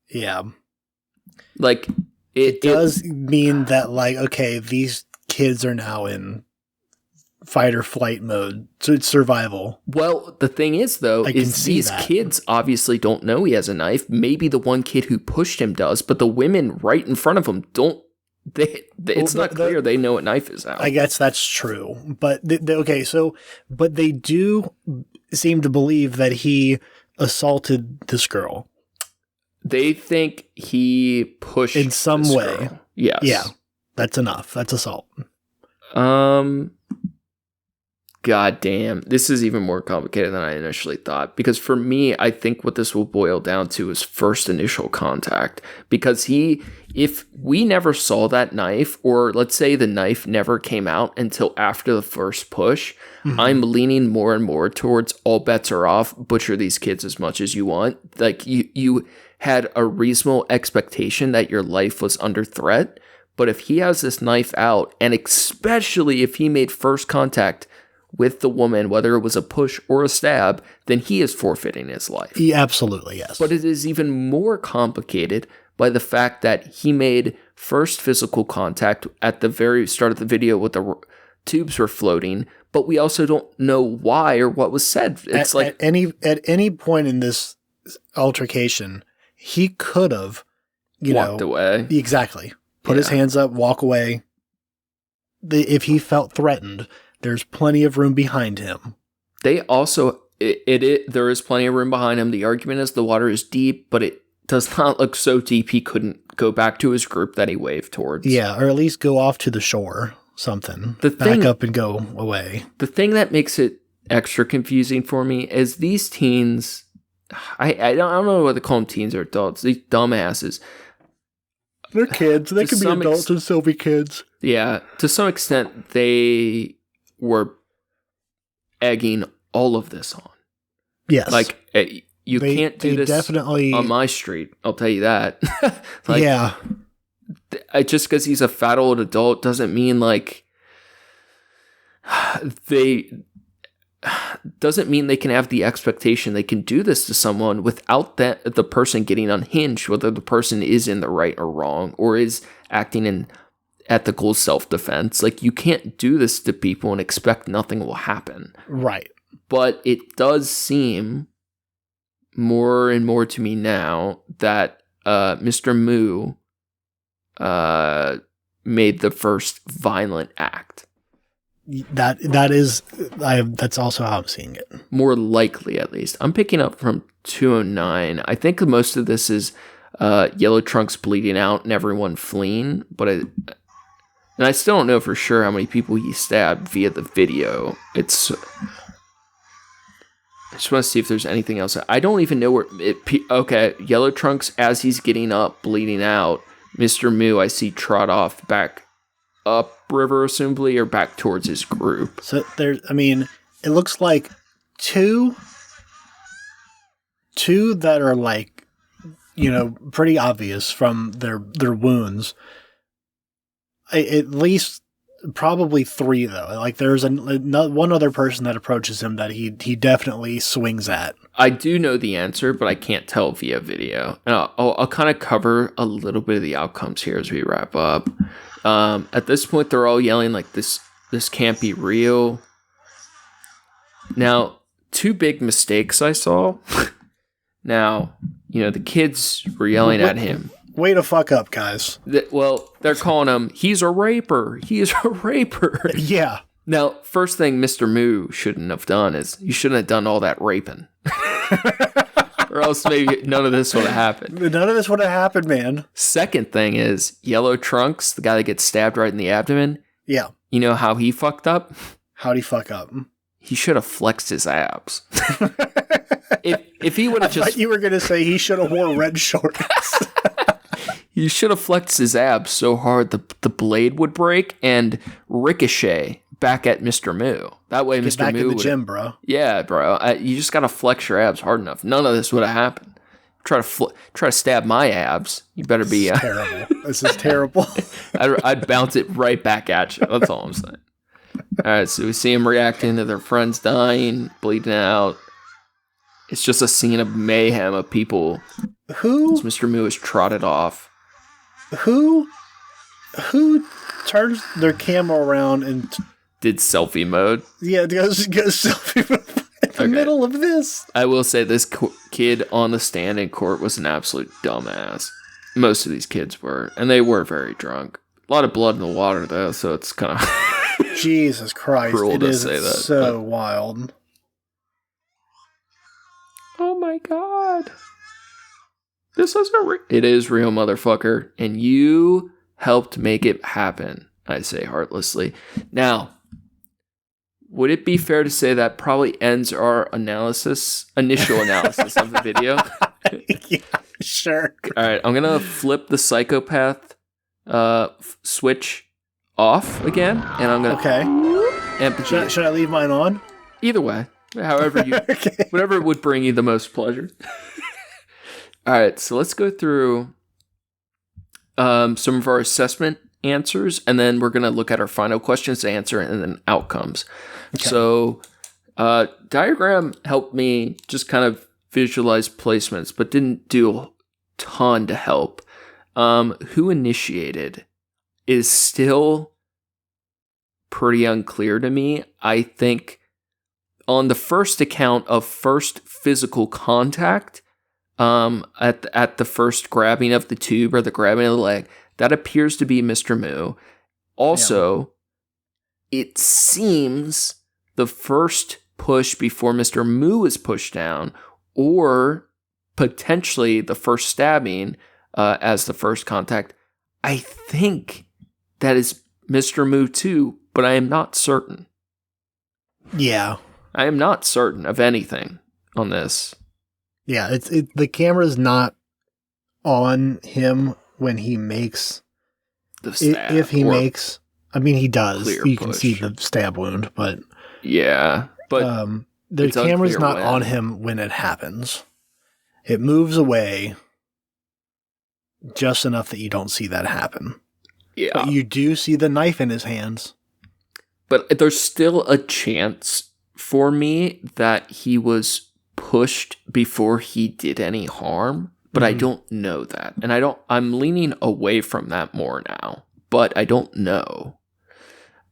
Yeah. Like it does mean that, like, okay, these kids are now in fight or flight mode. So it's survival. Well, the thing is, though, is these kids obviously don't know he has a knife. Maybe the one kid who pushed him does, but the women right in front of him don't. It's not clear they know a knife is out. I guess that's true. But, but they do seem to believe that he assaulted this girl. They think he pushed in some way. Girl. Yes. Yeah. That's enough. That's assault. God damn. This is even more complicated than I initially thought. Because for me, I think what this will boil down to is first initial contact. Because if we never saw that knife, or let's say the knife never came out until after the first push, I'm leaning more and more towards all bets are off, butcher these kids as much as you want. Like, you had a reasonable expectation that your life was under threat. But if he has this knife out, and especially if he made first contact with the woman, whether it was a push or a stab, then he is forfeiting his life. Absolutely, yes. But it is even more complicated by the fact that he made first physical contact at the very start of the video with the tubes were floating, but we also don't know why or what was said. It's at any point in this altercation, he could have, walked away. Exactly. Put his hands up, walk away. If he felt threatened, there's plenty of room behind him. They also, there is plenty of room behind him. The argument is the water is deep, but it does not look so deep he couldn't go back to his group that he waved towards. Yeah, or at least go ooff to the shore, something. Back up and go away. The thing that makes it extra confusing for me is these teens, I don't know whether to call them teens or adults, these dumbasses. They're kids. They can be adults and still be kids. Yeah, to some extent, they were egging all of this on. Yes. Like, you can't do this definitely on my street, I'll tell you that. Like, yeah. Just because he's a fat old adult doesn't mean, like, doesn't mean they can have the expectation they can do this to someone without the person getting unhinged, whether the person is in the right or wrong, or is acting in ethical self-defense. Like, you can't do this to people and expect nothing will happen. Right. But it does seem more and more to me now that Mr. Moo made the first violent act. That's also how I'm seeing it. More likely, at least. I'm picking up from 209. I think most of this is Yellow Trunks bleeding out and everyone fleeing, and I still don't know for sure how many people he stabbed via the video. I just want to see if there's anything else. I don't even know where okay, Yellow Trunks, as he's getting up, bleeding out, Mr. Moo, I see trot off back upriver, assumably, or back towards his group. So it looks like two that are like, pretty obvious from their wounds. At least probably three though. Like there's one other person that approaches him that he definitely swings at. I do know the answer, but I can't tell via video. And I'll kind of cover a little bit of the outcomes here as we wrap up. At this point, they're all yelling like this can't be real. Now, two big mistakes I saw. Now, the kids were yelling at him. Way to fuck up, guys. They're calling him, he's a raper. He's a raper. Yeah. Now, first thing Mr. Moo shouldn't have done is you shouldn't have done all that raping. Or else maybe none of this would have happened. None of this would have happened, man. Second thing is Yellow Trunks, the guy that gets stabbed right in the abdomen. Yeah. You know how he fucked up? How'd he fuck up? He should have flexed his abs. if he would have just... I thought you were going to say he should have wore red shorts. He should have flexed his abs so hard the blade would break and ricochet back at Mr. Moo. That way, Mr. Back Moo in the gym, bro. Yeah, bro. You just gotta flex your abs hard enough. None of this would have happened. Try to stab my abs. You better be terrible. This is terrible. I'd bounce it right back at you. That's all I'm saying. All right, so we see him reacting to their friends dying, bleeding out. It's just a scene of mayhem of people. Who? Mr. Moo is trotted off. Who turns their camera around and did selfie mode? Yeah, goes selfie mode in the middle of this. I will say this kid on the stand in court was an absolute dumbass. Most of these kids were, and they were very drunk. A lot of blood in the water though, so it's kind of Jesus Christ, cruel it to is say that. So wild. Oh my god. This isn't real. It is real, motherfucker. And you helped make it happen, I say heartlessly. Now, would it be fair to say that probably ends our initial analysis of the video? Yeah, sure. All right, I'm going to flip the psychopath switch off again. And I'm going to... Okay. Should I leave mine on? Either way. However you... Okay. Whatever would bring you the most pleasure. All right, so let's go through some of our assessment answers, and then we're going to look at our final questions to answer and then outcomes. Okay. So diagram helped me just kind of visualize placements, but didn't do a ton to help. Who initiated is still pretty unclear to me. I think on the first account of first physical contact, at the first grabbing of the tube or the grabbing of the leg, that appears to be Mr. Moo. Also, it seems the first push before Mr. Moo is pushed down, or potentially the first stabbing as the first contact, I think that is Mr. Moo too, but I am not certain. Yeah. I am not certain of anything on this. Yeah, the camera's not on him when he makes The stab. if he makes. I mean, he does. You can push. see the stab wound, but Yeah, but the it's camera's unclear not when. on him when it happens. It moves away just enough that you don't see that happen. yeah. But you do see the knife in his hands. But there's still a chance for me that he was pushed before he did any harm, but I don't know that. And I'm leaning away from that more now, but I don't know.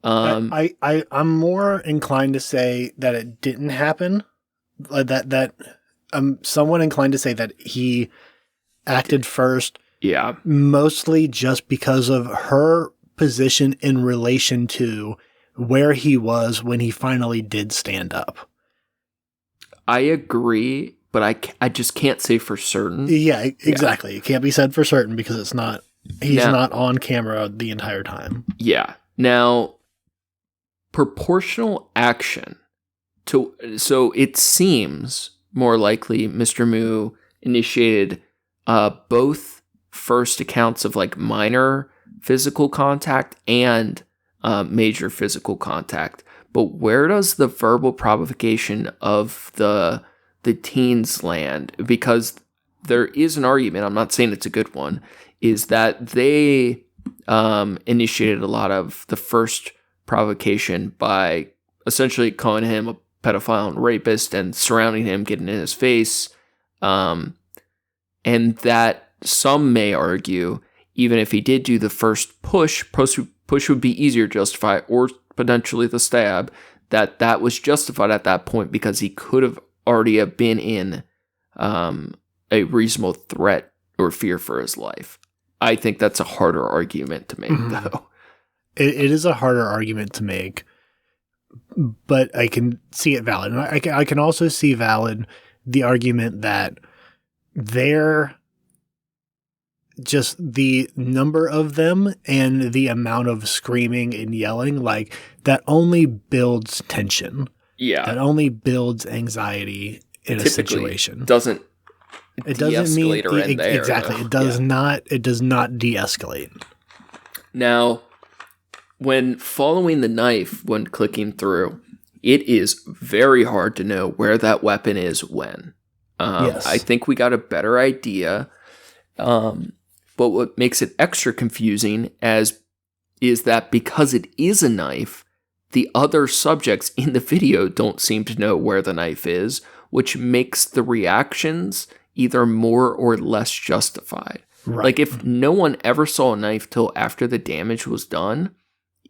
I'm more inclined to say that it didn't happen. That I'm somewhat inclined to say that he acted first, Yeah. mostly just because of her position in relation to where he was when he finally did stand up. I agree, but I just can't say for certain. Yeah, exactly. It can't be said for certain because he's not on camera the entire time. Yeah. Now, proportional action. So it seems more likely Mr. Moo initiated both first accounts of like minor physical contact and major physical contact. But where does the verbal provocation of the teens land? Because there is an argument, I'm not saying it's a good one, is that they initiated a lot of the first provocation by essentially calling him a pedophile and rapist and surrounding him, getting in his face. And that some may argue, even if he did do the first push would be easier to justify, or potentially the stab, that was justified at that point because he could have already have been in a reasonable threat or fear for his life. I think that's a harder argument to make, though. It is a harder argument to make, but I can see it valid. And I can also see valid the argument that just the number of them and the amount of screaming and yelling, like, that only builds tension. Yeah. That only builds anxiety in a situation. It doesn't mean or end there, exactly. though. It does not de-escalate. Now, when following the knife, when clicking through, it is very hard to know where that weapon is when. Yes. I think we got a better idea. But what makes it extra confusing is that because it is a knife, the other subjects in the video don't seem to know where the knife is, which makes the reactions either more or less justified. Right. Like, if no one ever saw a knife till after the damage was done,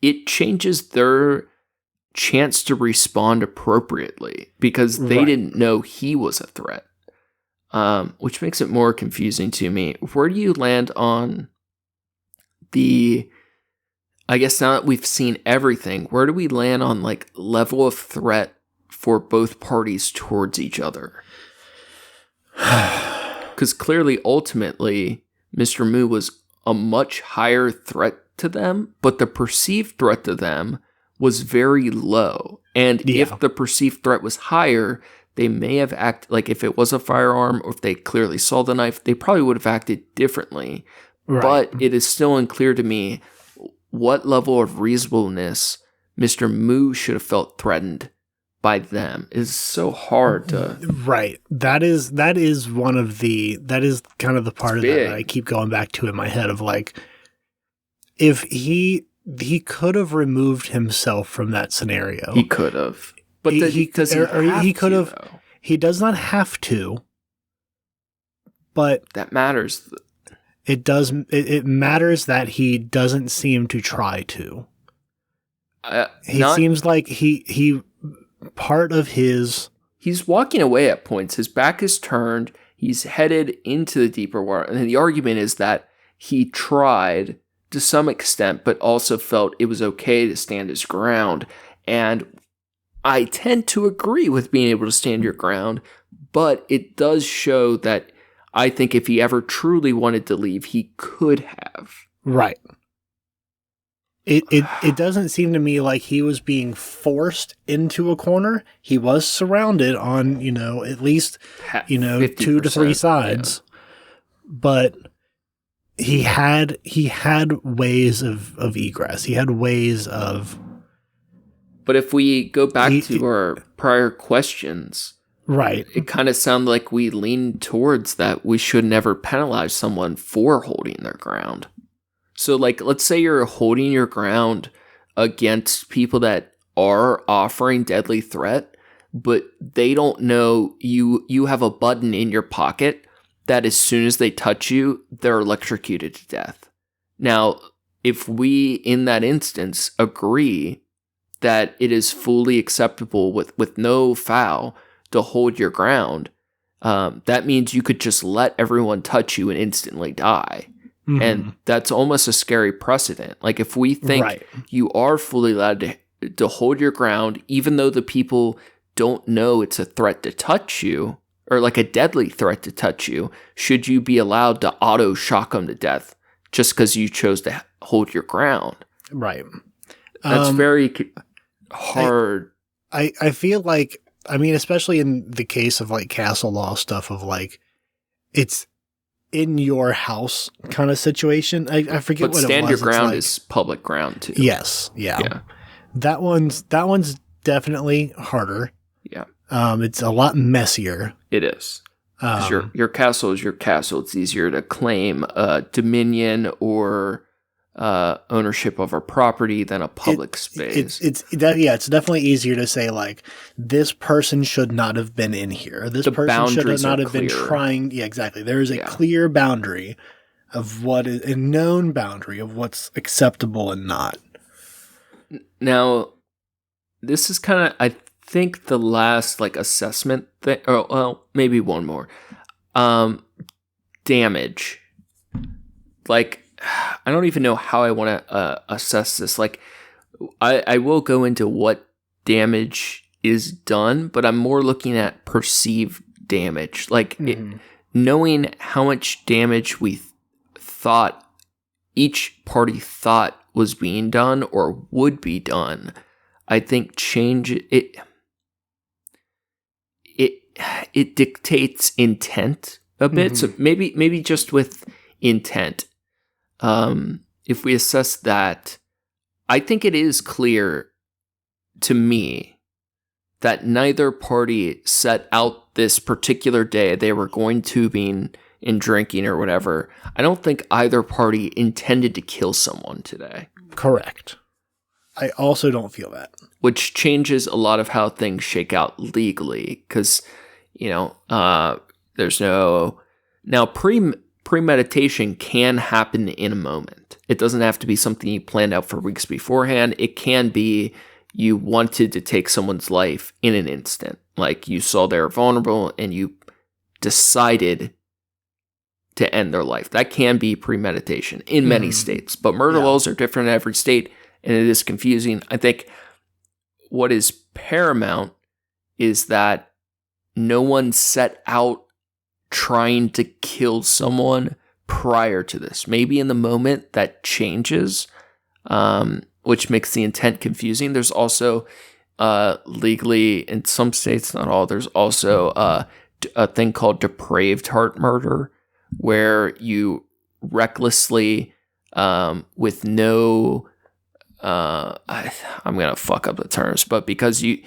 it changes their chance to respond appropriately because they didn't know he was a threat. Which makes it more confusing to me. Where do you land on I guess now that we've seen everything, where do we land on like level of threat for both parties towards each other? Because clearly, ultimately, Mr. Moo was a much higher threat to them, but the perceived threat to them was very low. And if the perceived threat was higher, they may have acted, like if it was a firearm or if they clearly saw the knife, they probably would have acted differently. Right. But it is still unclear to me what level of reasonableness Mr. Moo should have felt threatened by them. It's so hard to... Right. That is kind of the part of that I keep going back to in my head of like, if he could have removed himself from that scenario. He could have. But he could have. He does not have to. But that matters. it matters that he doesn't seem to try to. Seems like he part of his... He's walking away at points. His back is turned. He's headed into the deeper water. And the argument is that he tried to some extent, but also felt it was okay to stand his ground. And I tend to agree with being able to stand your ground, but it does show that I think if he ever truly wanted to leave, he could have. Right. It doesn't seem to me like he was being forced into a corner. He was surrounded on, at least, 2 to 3 sides. Yeah. But he had ways of egress. He had ways of... But if we go back to our prior questions, right, it kind of sounded like we leaned towards that we should never penalize someone for holding their ground. So, let's say you're holding your ground against people that are offering deadly threat, but they don't know you have a button in your pocket that as soon as they touch you, they're electrocuted to death. Now, if we, in that instance, agree that it is fully acceptable with no foul to hold your ground, that means you could just let everyone touch you and instantly die. Mm-hmm. And that's almost a scary precedent. If we think you are fully allowed to hold your ground, even though the people don't know it's a threat to touch you, or a deadly threat to touch you, should you be allowed to auto shock them to death just because you chose to hold your ground? Right. That's very hard. I feel like, especially in the case of castle law stuff of it's in your house kind of situation. I forget what it was. But stand your ground is public ground too. Yes. Yeah. That one's definitely harder. Yeah. It's a lot messier. It is. Because your castle is your castle. It's easier to claim dominion or ownership of a property than a public space. It's definitely easier to say this person should not have been in here. This person should not have been trying. Yeah, exactly. There is a clear boundary of what is a known boundary of what's acceptable and not. Now, this is kind of, I think, the last assessment thing. Oh, well, maybe one more. Damage. I don't even know how I want to assess this. I will go into what damage is done, but I'm more looking at perceived damage. Knowing how much damage we thought each party thought was being done or would be done, I think change it. It dictates intent a bit. So maybe just with intent. If we assess that, I think it is clear to me that neither party set out this particular day they were going tubing and drinking or whatever. I don't think either party intended to kill someone today. Correct. I also don't feel that. Which changes a lot of how things shake out legally, because, there's no... Now, premeditation can happen in a moment. It doesn't have to be something you planned out for weeks beforehand. It can be you wanted to take someone's life in an instant. You saw they're vulnerable and you decided to end their life. That can be premeditation in many states. But murder laws are different in every state, and it is confusing. I think what is paramount is that no one set out trying to kill someone prior to this. Maybe in the moment that changes, which makes the intent confusing. There's also legally, in some states, not all, there's also a thing called depraved heart murder, where you recklessly, with no, I'm going to fuck up the terms, but because you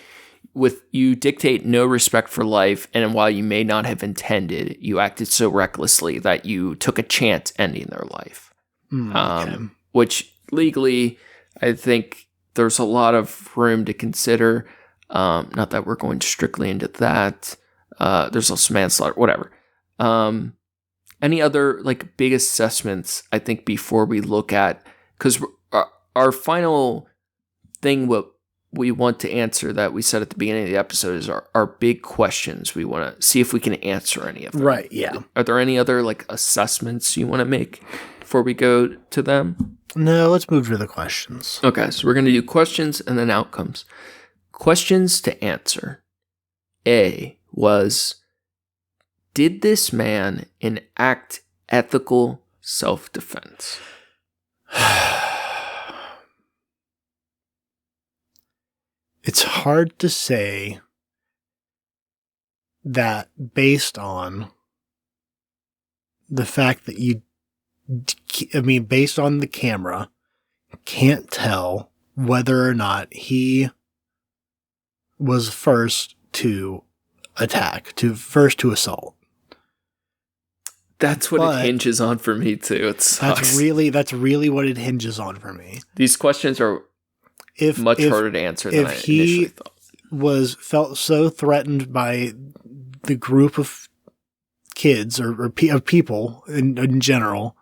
dictate no respect for life, and while you may not have intended, you acted so recklessly that you took a chance ending their life. Which legally, I think there's a lot of room to consider. Not that we're going strictly into that. There's also manslaughter, whatever. any other like big assessments, I think, before we look at, because our final thing, what we want to answer that we said at the beginning of the episode is our big questions. We want to see if we can answer any of them. Right, yeah. Are there any other like assessments you want to make before we go to them? No, let's move to the questions. Okay, so we're going to do questions and then outcomes. Questions to answer. A was, did this man enact ethical self-defense? It's hard to say that based on the fact that based on the camera, can't tell whether or not he was first to attack, first to assault. That's what it hinges on for me too. It sucks. That's really what it hinges on for me. These questions are much harder to answer than I initially thought. Felt so threatened by the group of kids or people in general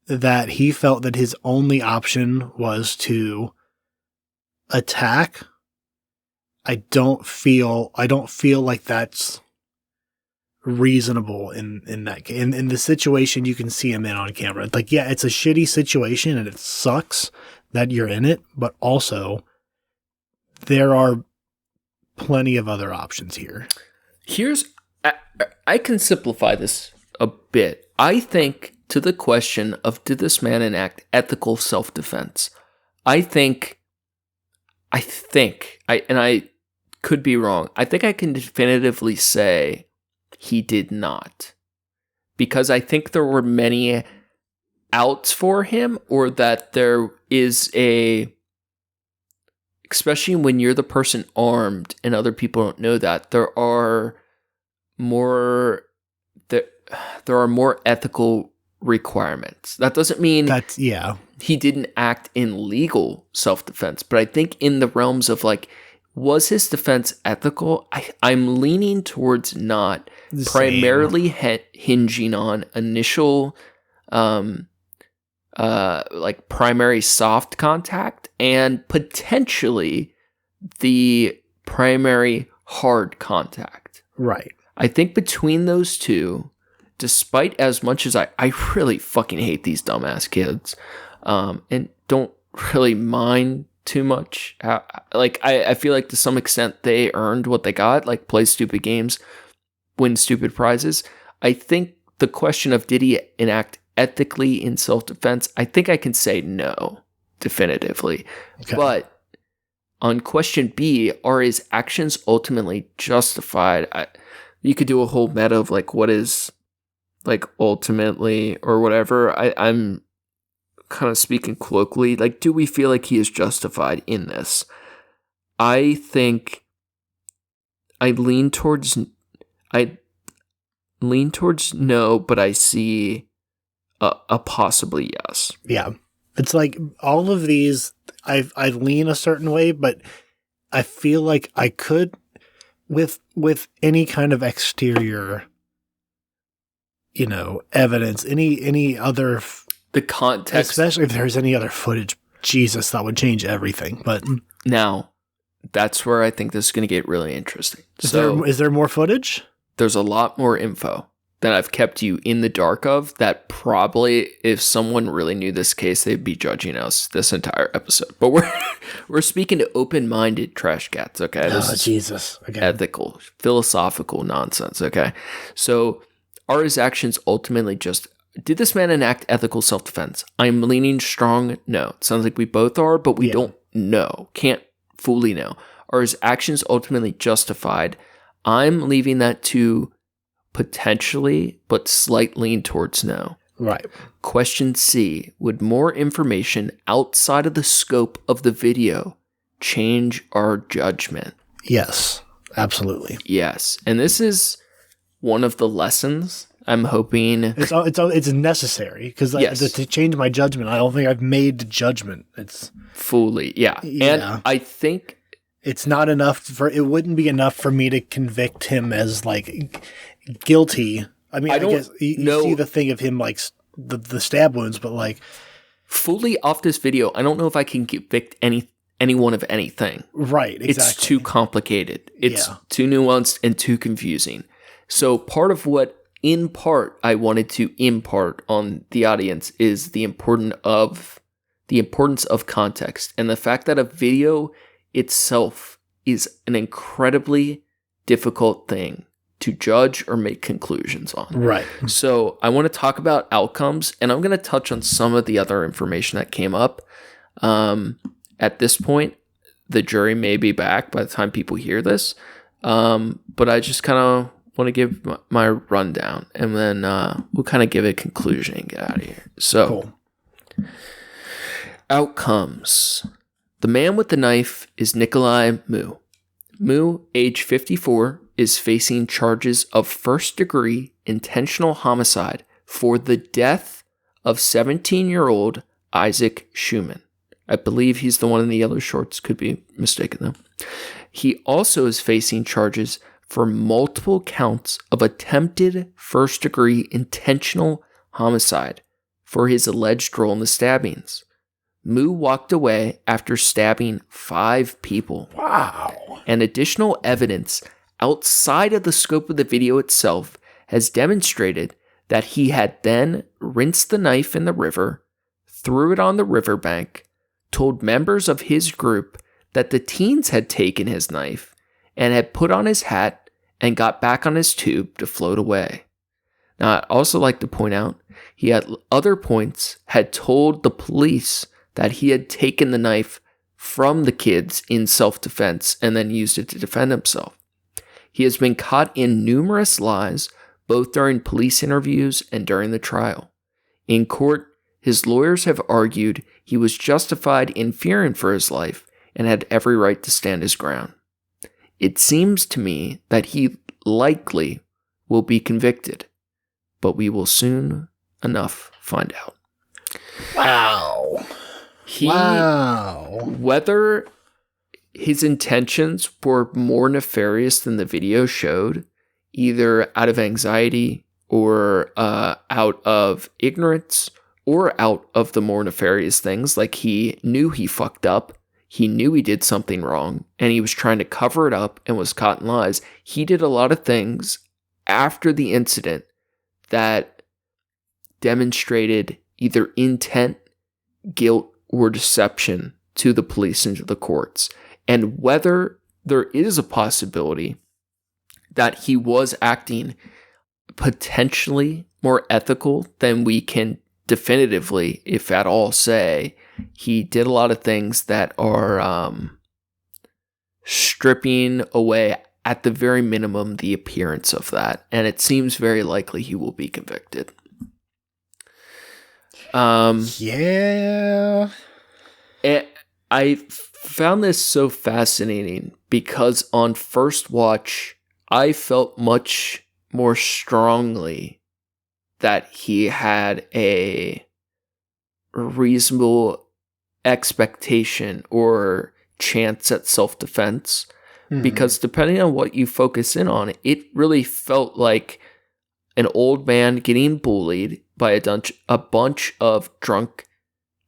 that he felt that his only option was to attack. I don't feel like that's reasonable in that case. In the situation you can see him in on camera. Like, yeah, it's a shitty situation and it sucks that you're in it, but also there are plenty of other options here. I can simplify this a bit. I think to the question of did this man enact ethical self-defense, I could be wrong. I think I can definitively say he did not. Because I think there were many outs for him, or that there is especially when you're the person armed and other people don't know that, there are more ethical requirements. That doesn't mean he didn't act in legal self-defense, but I think in the realms of like, was his defense ethical? I'm leaning towards not, primarily hinging on initial like primary soft contact and potentially the primary hard contact. Right. I think between those two, despite as much as I really fucking hate these dumbass kids, and don't really mind too much. I feel like to some extent they earned what they got, like play stupid games, win stupid prizes. I think the question of did he enact ethically in self-defense, I think I can say no, definitively. Okay. But on question B, are his actions ultimately justified? You could do a whole meta of like what is like ultimately or whatever. I'm kind of speaking colloquially, like, do we feel like he is justified in this? I think I lean towards no, but I see a possibly yes. Yeah. It's like all of these, I lean a certain way, but I feel like I could, with any kind of exterior, evidence, any other, the context, especially if there's any other footage, Jesus, that would change everything. But now, that's where I think this is going to get really interesting. Is there more footage? There's a lot more info that I've kept you in the dark of that probably, if someone really knew this case, they'd be judging us this entire episode. But we're speaking to open-minded trash cats, okay? This is Jesus. Okay. Ethical, philosophical nonsense, okay? So, are his actions ultimately did this man enact ethical self-defense? I'm leaning strong no. It sounds like we both are, but we don't know. Can't fully know. Are his actions ultimately justified? I'm leaving that to potentially, but slight lean towards no. Right. Question C. Would more information outside of the scope of the video change our judgment? Yes, absolutely. Yes. And this is one of the lessons I'm hoping. It's necessary because to change my judgment, I don't think I've made the judgment. It's fully, yeah. And I think it's not enough it wouldn't be enough for me to convict him as like guilty I mean, I guess you see the thing of him like the stab wounds, but like fully off this video, I don't know if I can convict anyone of anything. Right, exactly. It's too complicated. It's too nuanced and too confusing. So part of what, in part, I wanted to impart on the audience is the importance of context, and the fact that a video itself is an incredibly difficult thing to judge or make conclusions on. Right. So I want to talk about outcomes, and I'm going to touch on some of the other information that came up. At this point, the jury may be back by the time people hear this, but I just kind of want to give my rundown, and then we'll kind of give a conclusion and get out of here. So, Outcomes. The man with the knife is Nikolai Mu. Mu, age 54, is facing charges of first-degree intentional homicide for the death of 17-year-old Isaac Schumann. I believe he's the one in the yellow shorts. Could be mistaken, though. He also is facing charges for multiple counts of attempted first-degree intentional homicide for his alleged role in the stabbings. Mu walked away after stabbing 5 people. Wow. And additional evidence outside of the scope of the video itself has demonstrated that he had then rinsed the knife in the river, threw it on the riverbank, told members of his group that the teens had taken his knife, and had put on his hat and got back on his tube to float away. Now, I'd also like to point out, he at other points had told the police that he had taken the knife from the kids in self-defense and then used it to defend himself. He has been caught in numerous lies, both during police interviews and during the trial. In court, his lawyers have argued he was justified in fearing for his life and had every right to stand his ground. It seems to me that he likely will be convicted, but we will soon enough find out. Wow. Whether his intentions were more nefarious than the video showed, either out of anxiety or out of ignorance or out of the more nefarious things, like he knew he fucked up, he knew he did something wrong, and he was trying to cover it up and was caught in lies. He did a lot of things after the incident that demonstrated either intent, guilt, or deception to the police and to the courts. And whether there is a possibility that he was acting potentially more ethical than we can definitively, if at all, say, he did a lot of things that are stripping away, at the very minimum, the appearance of that. And it seems very likely he will be convicted. Yeah. I found this so fascinating because on first watch, I felt much more strongly that he had a reasonable expectation or chance at self-defense. Mm-hmm. Because depending on what you focus in on, it really felt like an old man getting bullied by a bunch of drunk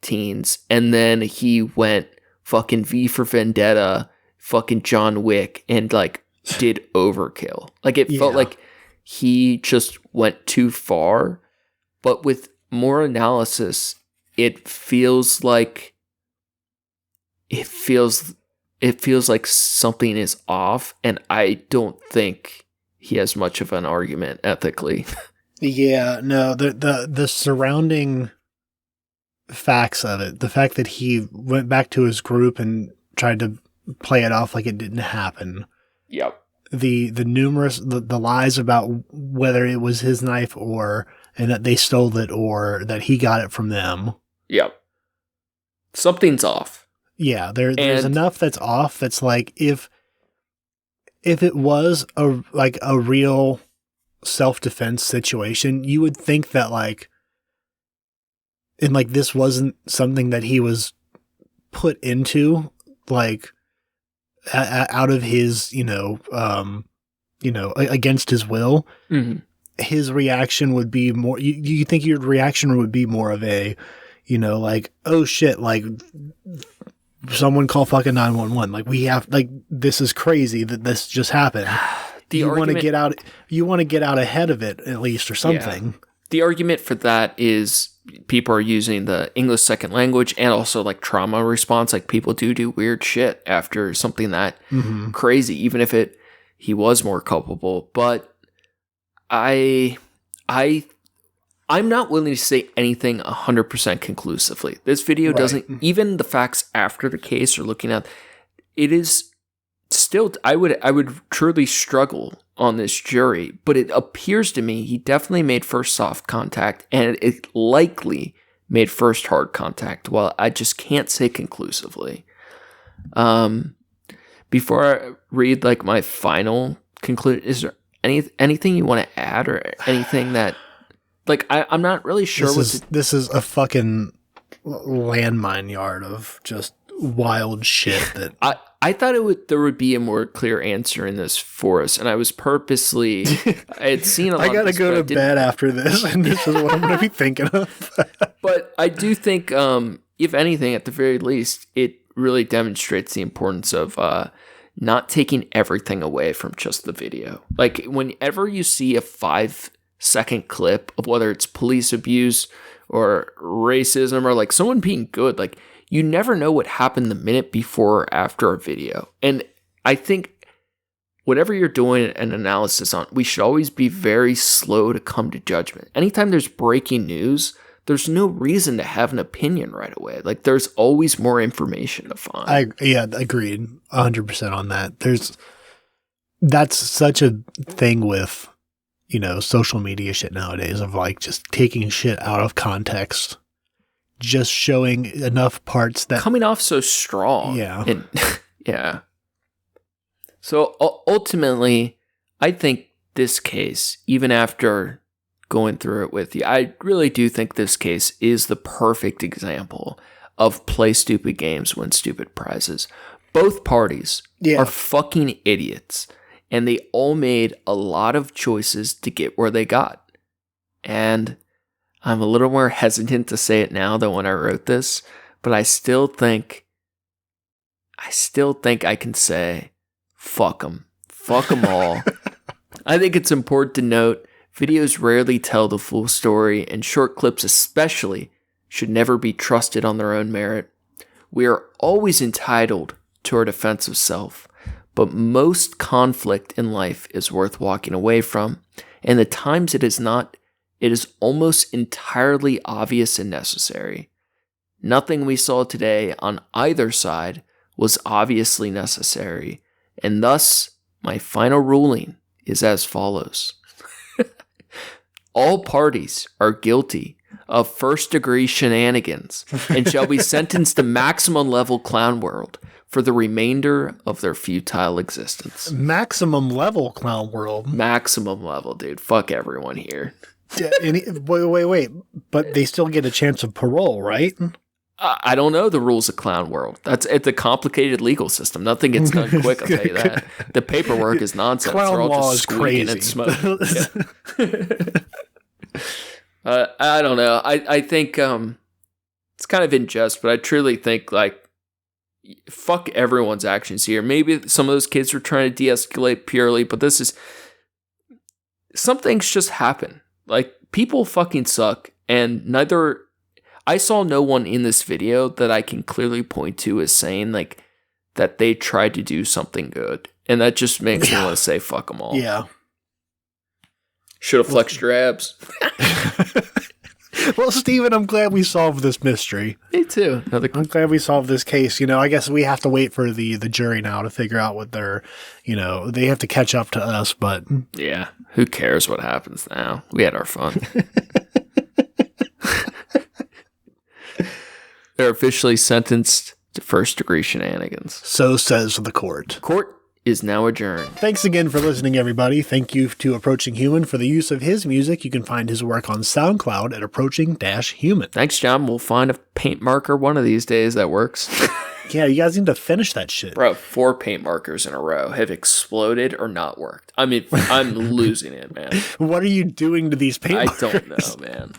teens, and then he went fucking V for Vendetta, fucking John Wick, and like did overkill. Like it felt like he just went too far. But with more analysis, it feels like something is off, and I don't think he has much of an argument ethically. Yeah, no, the surrounding facts of it, the fact that he went back to his group and tried to play it off like it didn't happen. Yep. The numerous the lies about whether it was his knife and that they stole it or that he got it from them. Yep. Something's off. Yeah, there's enough that's off that's like if it was a real self-defense situation, you would think that and this wasn't something that he was put into out of his against his will. Mm-hmm. his reaction would be more, you think your reaction would be more of a, like, oh shit, like someone call fucking 911. Like we have, like, this is crazy that this just happened. You want to get out ahead of it at least or something. Yeah. The argument for that is people are using the English second language and also like trauma response. Like people do weird shit after something that crazy, even if he was more culpable. But I'm not willing to say anything 100% conclusively. This video doesn't, even the facts after the case or looking at it is still, I would truly struggle on this jury, but it appears to me he definitely made first soft contact and it likely made first hard contact. Well, I just can't say conclusively. Before I read like my final conclusion, is there anything you want to add or anything that, like, I'm not really sure this is a fucking landmine yard of just wild shit that I thought there would be a more clear answer in this for us, and I was purposely I had seen a lot. I gotta go to bed after this, and this is what I'm gonna be thinking of. But I do think, if anything, at the very least, it really demonstrates the importance of not taking everything away from just the video. Like whenever you see a 5-second clip of whether it's police abuse or racism or like someone being good, like, you never know what happened the minute before or after a video. And I think whatever you're doing an analysis on, we should always be very slow to come to judgment. Anytime there's breaking news, there's no reason to have an opinion right away. Like there's always more information to find. Agreed 100% on that. That's such a thing with, social media shit nowadays of like just taking shit out of context. Just showing enough parts that coming off so strong. Yeah. And, yeah. So ultimately, I think this case, even after going through it with you, I really do think this case is the perfect example of play stupid games, win stupid prizes. Both parties are fucking idiots, and they all made a lot of choices to get where they got. And I'm a little more hesitant to say it now than when I wrote this, but I still think I can say, fuck them. Fuck them all. I think it's important to note, videos rarely tell the full story, and short clips especially should never be trusted on their own merit. We are always entitled to our defense of self, but most conflict in life is worth walking away from, and the times it is not, it is almost entirely obvious and necessary. Nothing we saw today on either side was obviously necessary, and thus my final ruling is as follows. All parties are guilty of first-degree shenanigans and shall be sentenced to maximum level clown world for the remainder of their futile existence. Maximum level clown world? Maximum level, dude. Fuck everyone here. Wait. But they still get a chance of parole, right? I don't know the rules of clown world. It's a complicated legal system. Nothing gets done quick, I'll tell you that. The paperwork is nonsense. Clown They're all law just is squeaking crazy. and smoking. I don't know. I think it's kind of unjust, but I truly think, like, fuck everyone's actions here. Maybe some of those kids were trying to de-escalate purely, but some things just happen. Like, people fucking suck, and I saw no one in this video that I can clearly point to as saying, like, that they tried to do something good. And that just makes me want to say, fuck them all. Yeah. Should have flexed your abs. Well, Steven, I'm glad we solved this mystery. Me too. I'm glad we solved this case. I guess we have to wait for the jury now to figure out what they're, they have to catch up to us, but... Yeah, who cares what happens now? We had our fun. They're officially sentenced to first-degree shenanigans. So says the court. Court is now adjourned. Thanks again for listening, everybody. Thank you to Approaching Human for the use of his music. You can find his work on SoundCloud at Approaching-Human. Thanks, John. We'll find a paint marker one of these days that works. Yeah, you guys need to finish that shit. Bro, 4 paint markers in a row have exploded or not worked. I mean, I'm losing it, man. What are you doing to these paint markers? I don't know, man.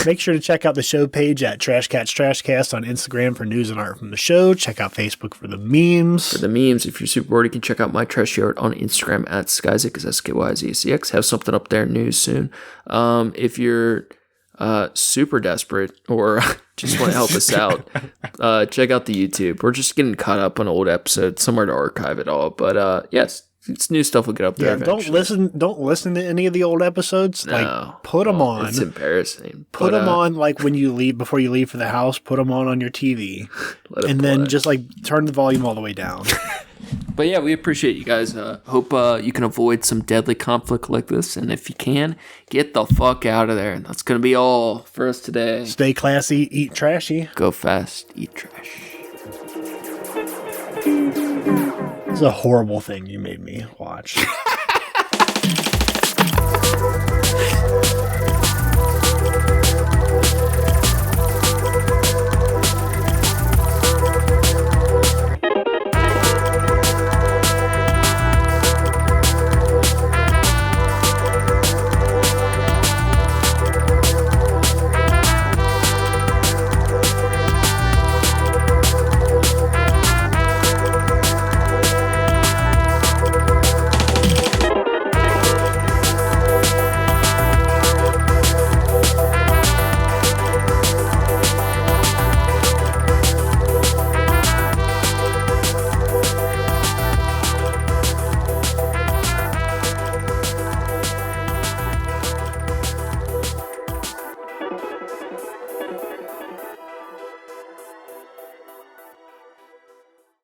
Make sure to check out the show page at Trash Cats Trashcast on Instagram for news and art from the show. Check out Facebook for the memes. For the memes, if you're super bored, you can check out my trashy art on Instagram at Skyzik, is SKYZCX. Have something up there news soon. If you're super desperate or just want to help us out, check out the YouTube. We're just getting caught up on old episodes, somewhere to archive it all. But yes, it's new stuff will get up there. Yeah, don't listen to any of the old episodes. No. Like, put them on. It's embarrassing. Put them on like when you leave, before you leave for the house. Put them on your TV, and then just like turn the volume all the way down. But yeah, we appreciate you guys. Hope you can avoid some deadly conflict like this, and if you can, get the fuck out of there. And that's gonna be all for us today. Stay classy, eat trashy. Go fast, eat trash. This is a horrible thing you made me watch.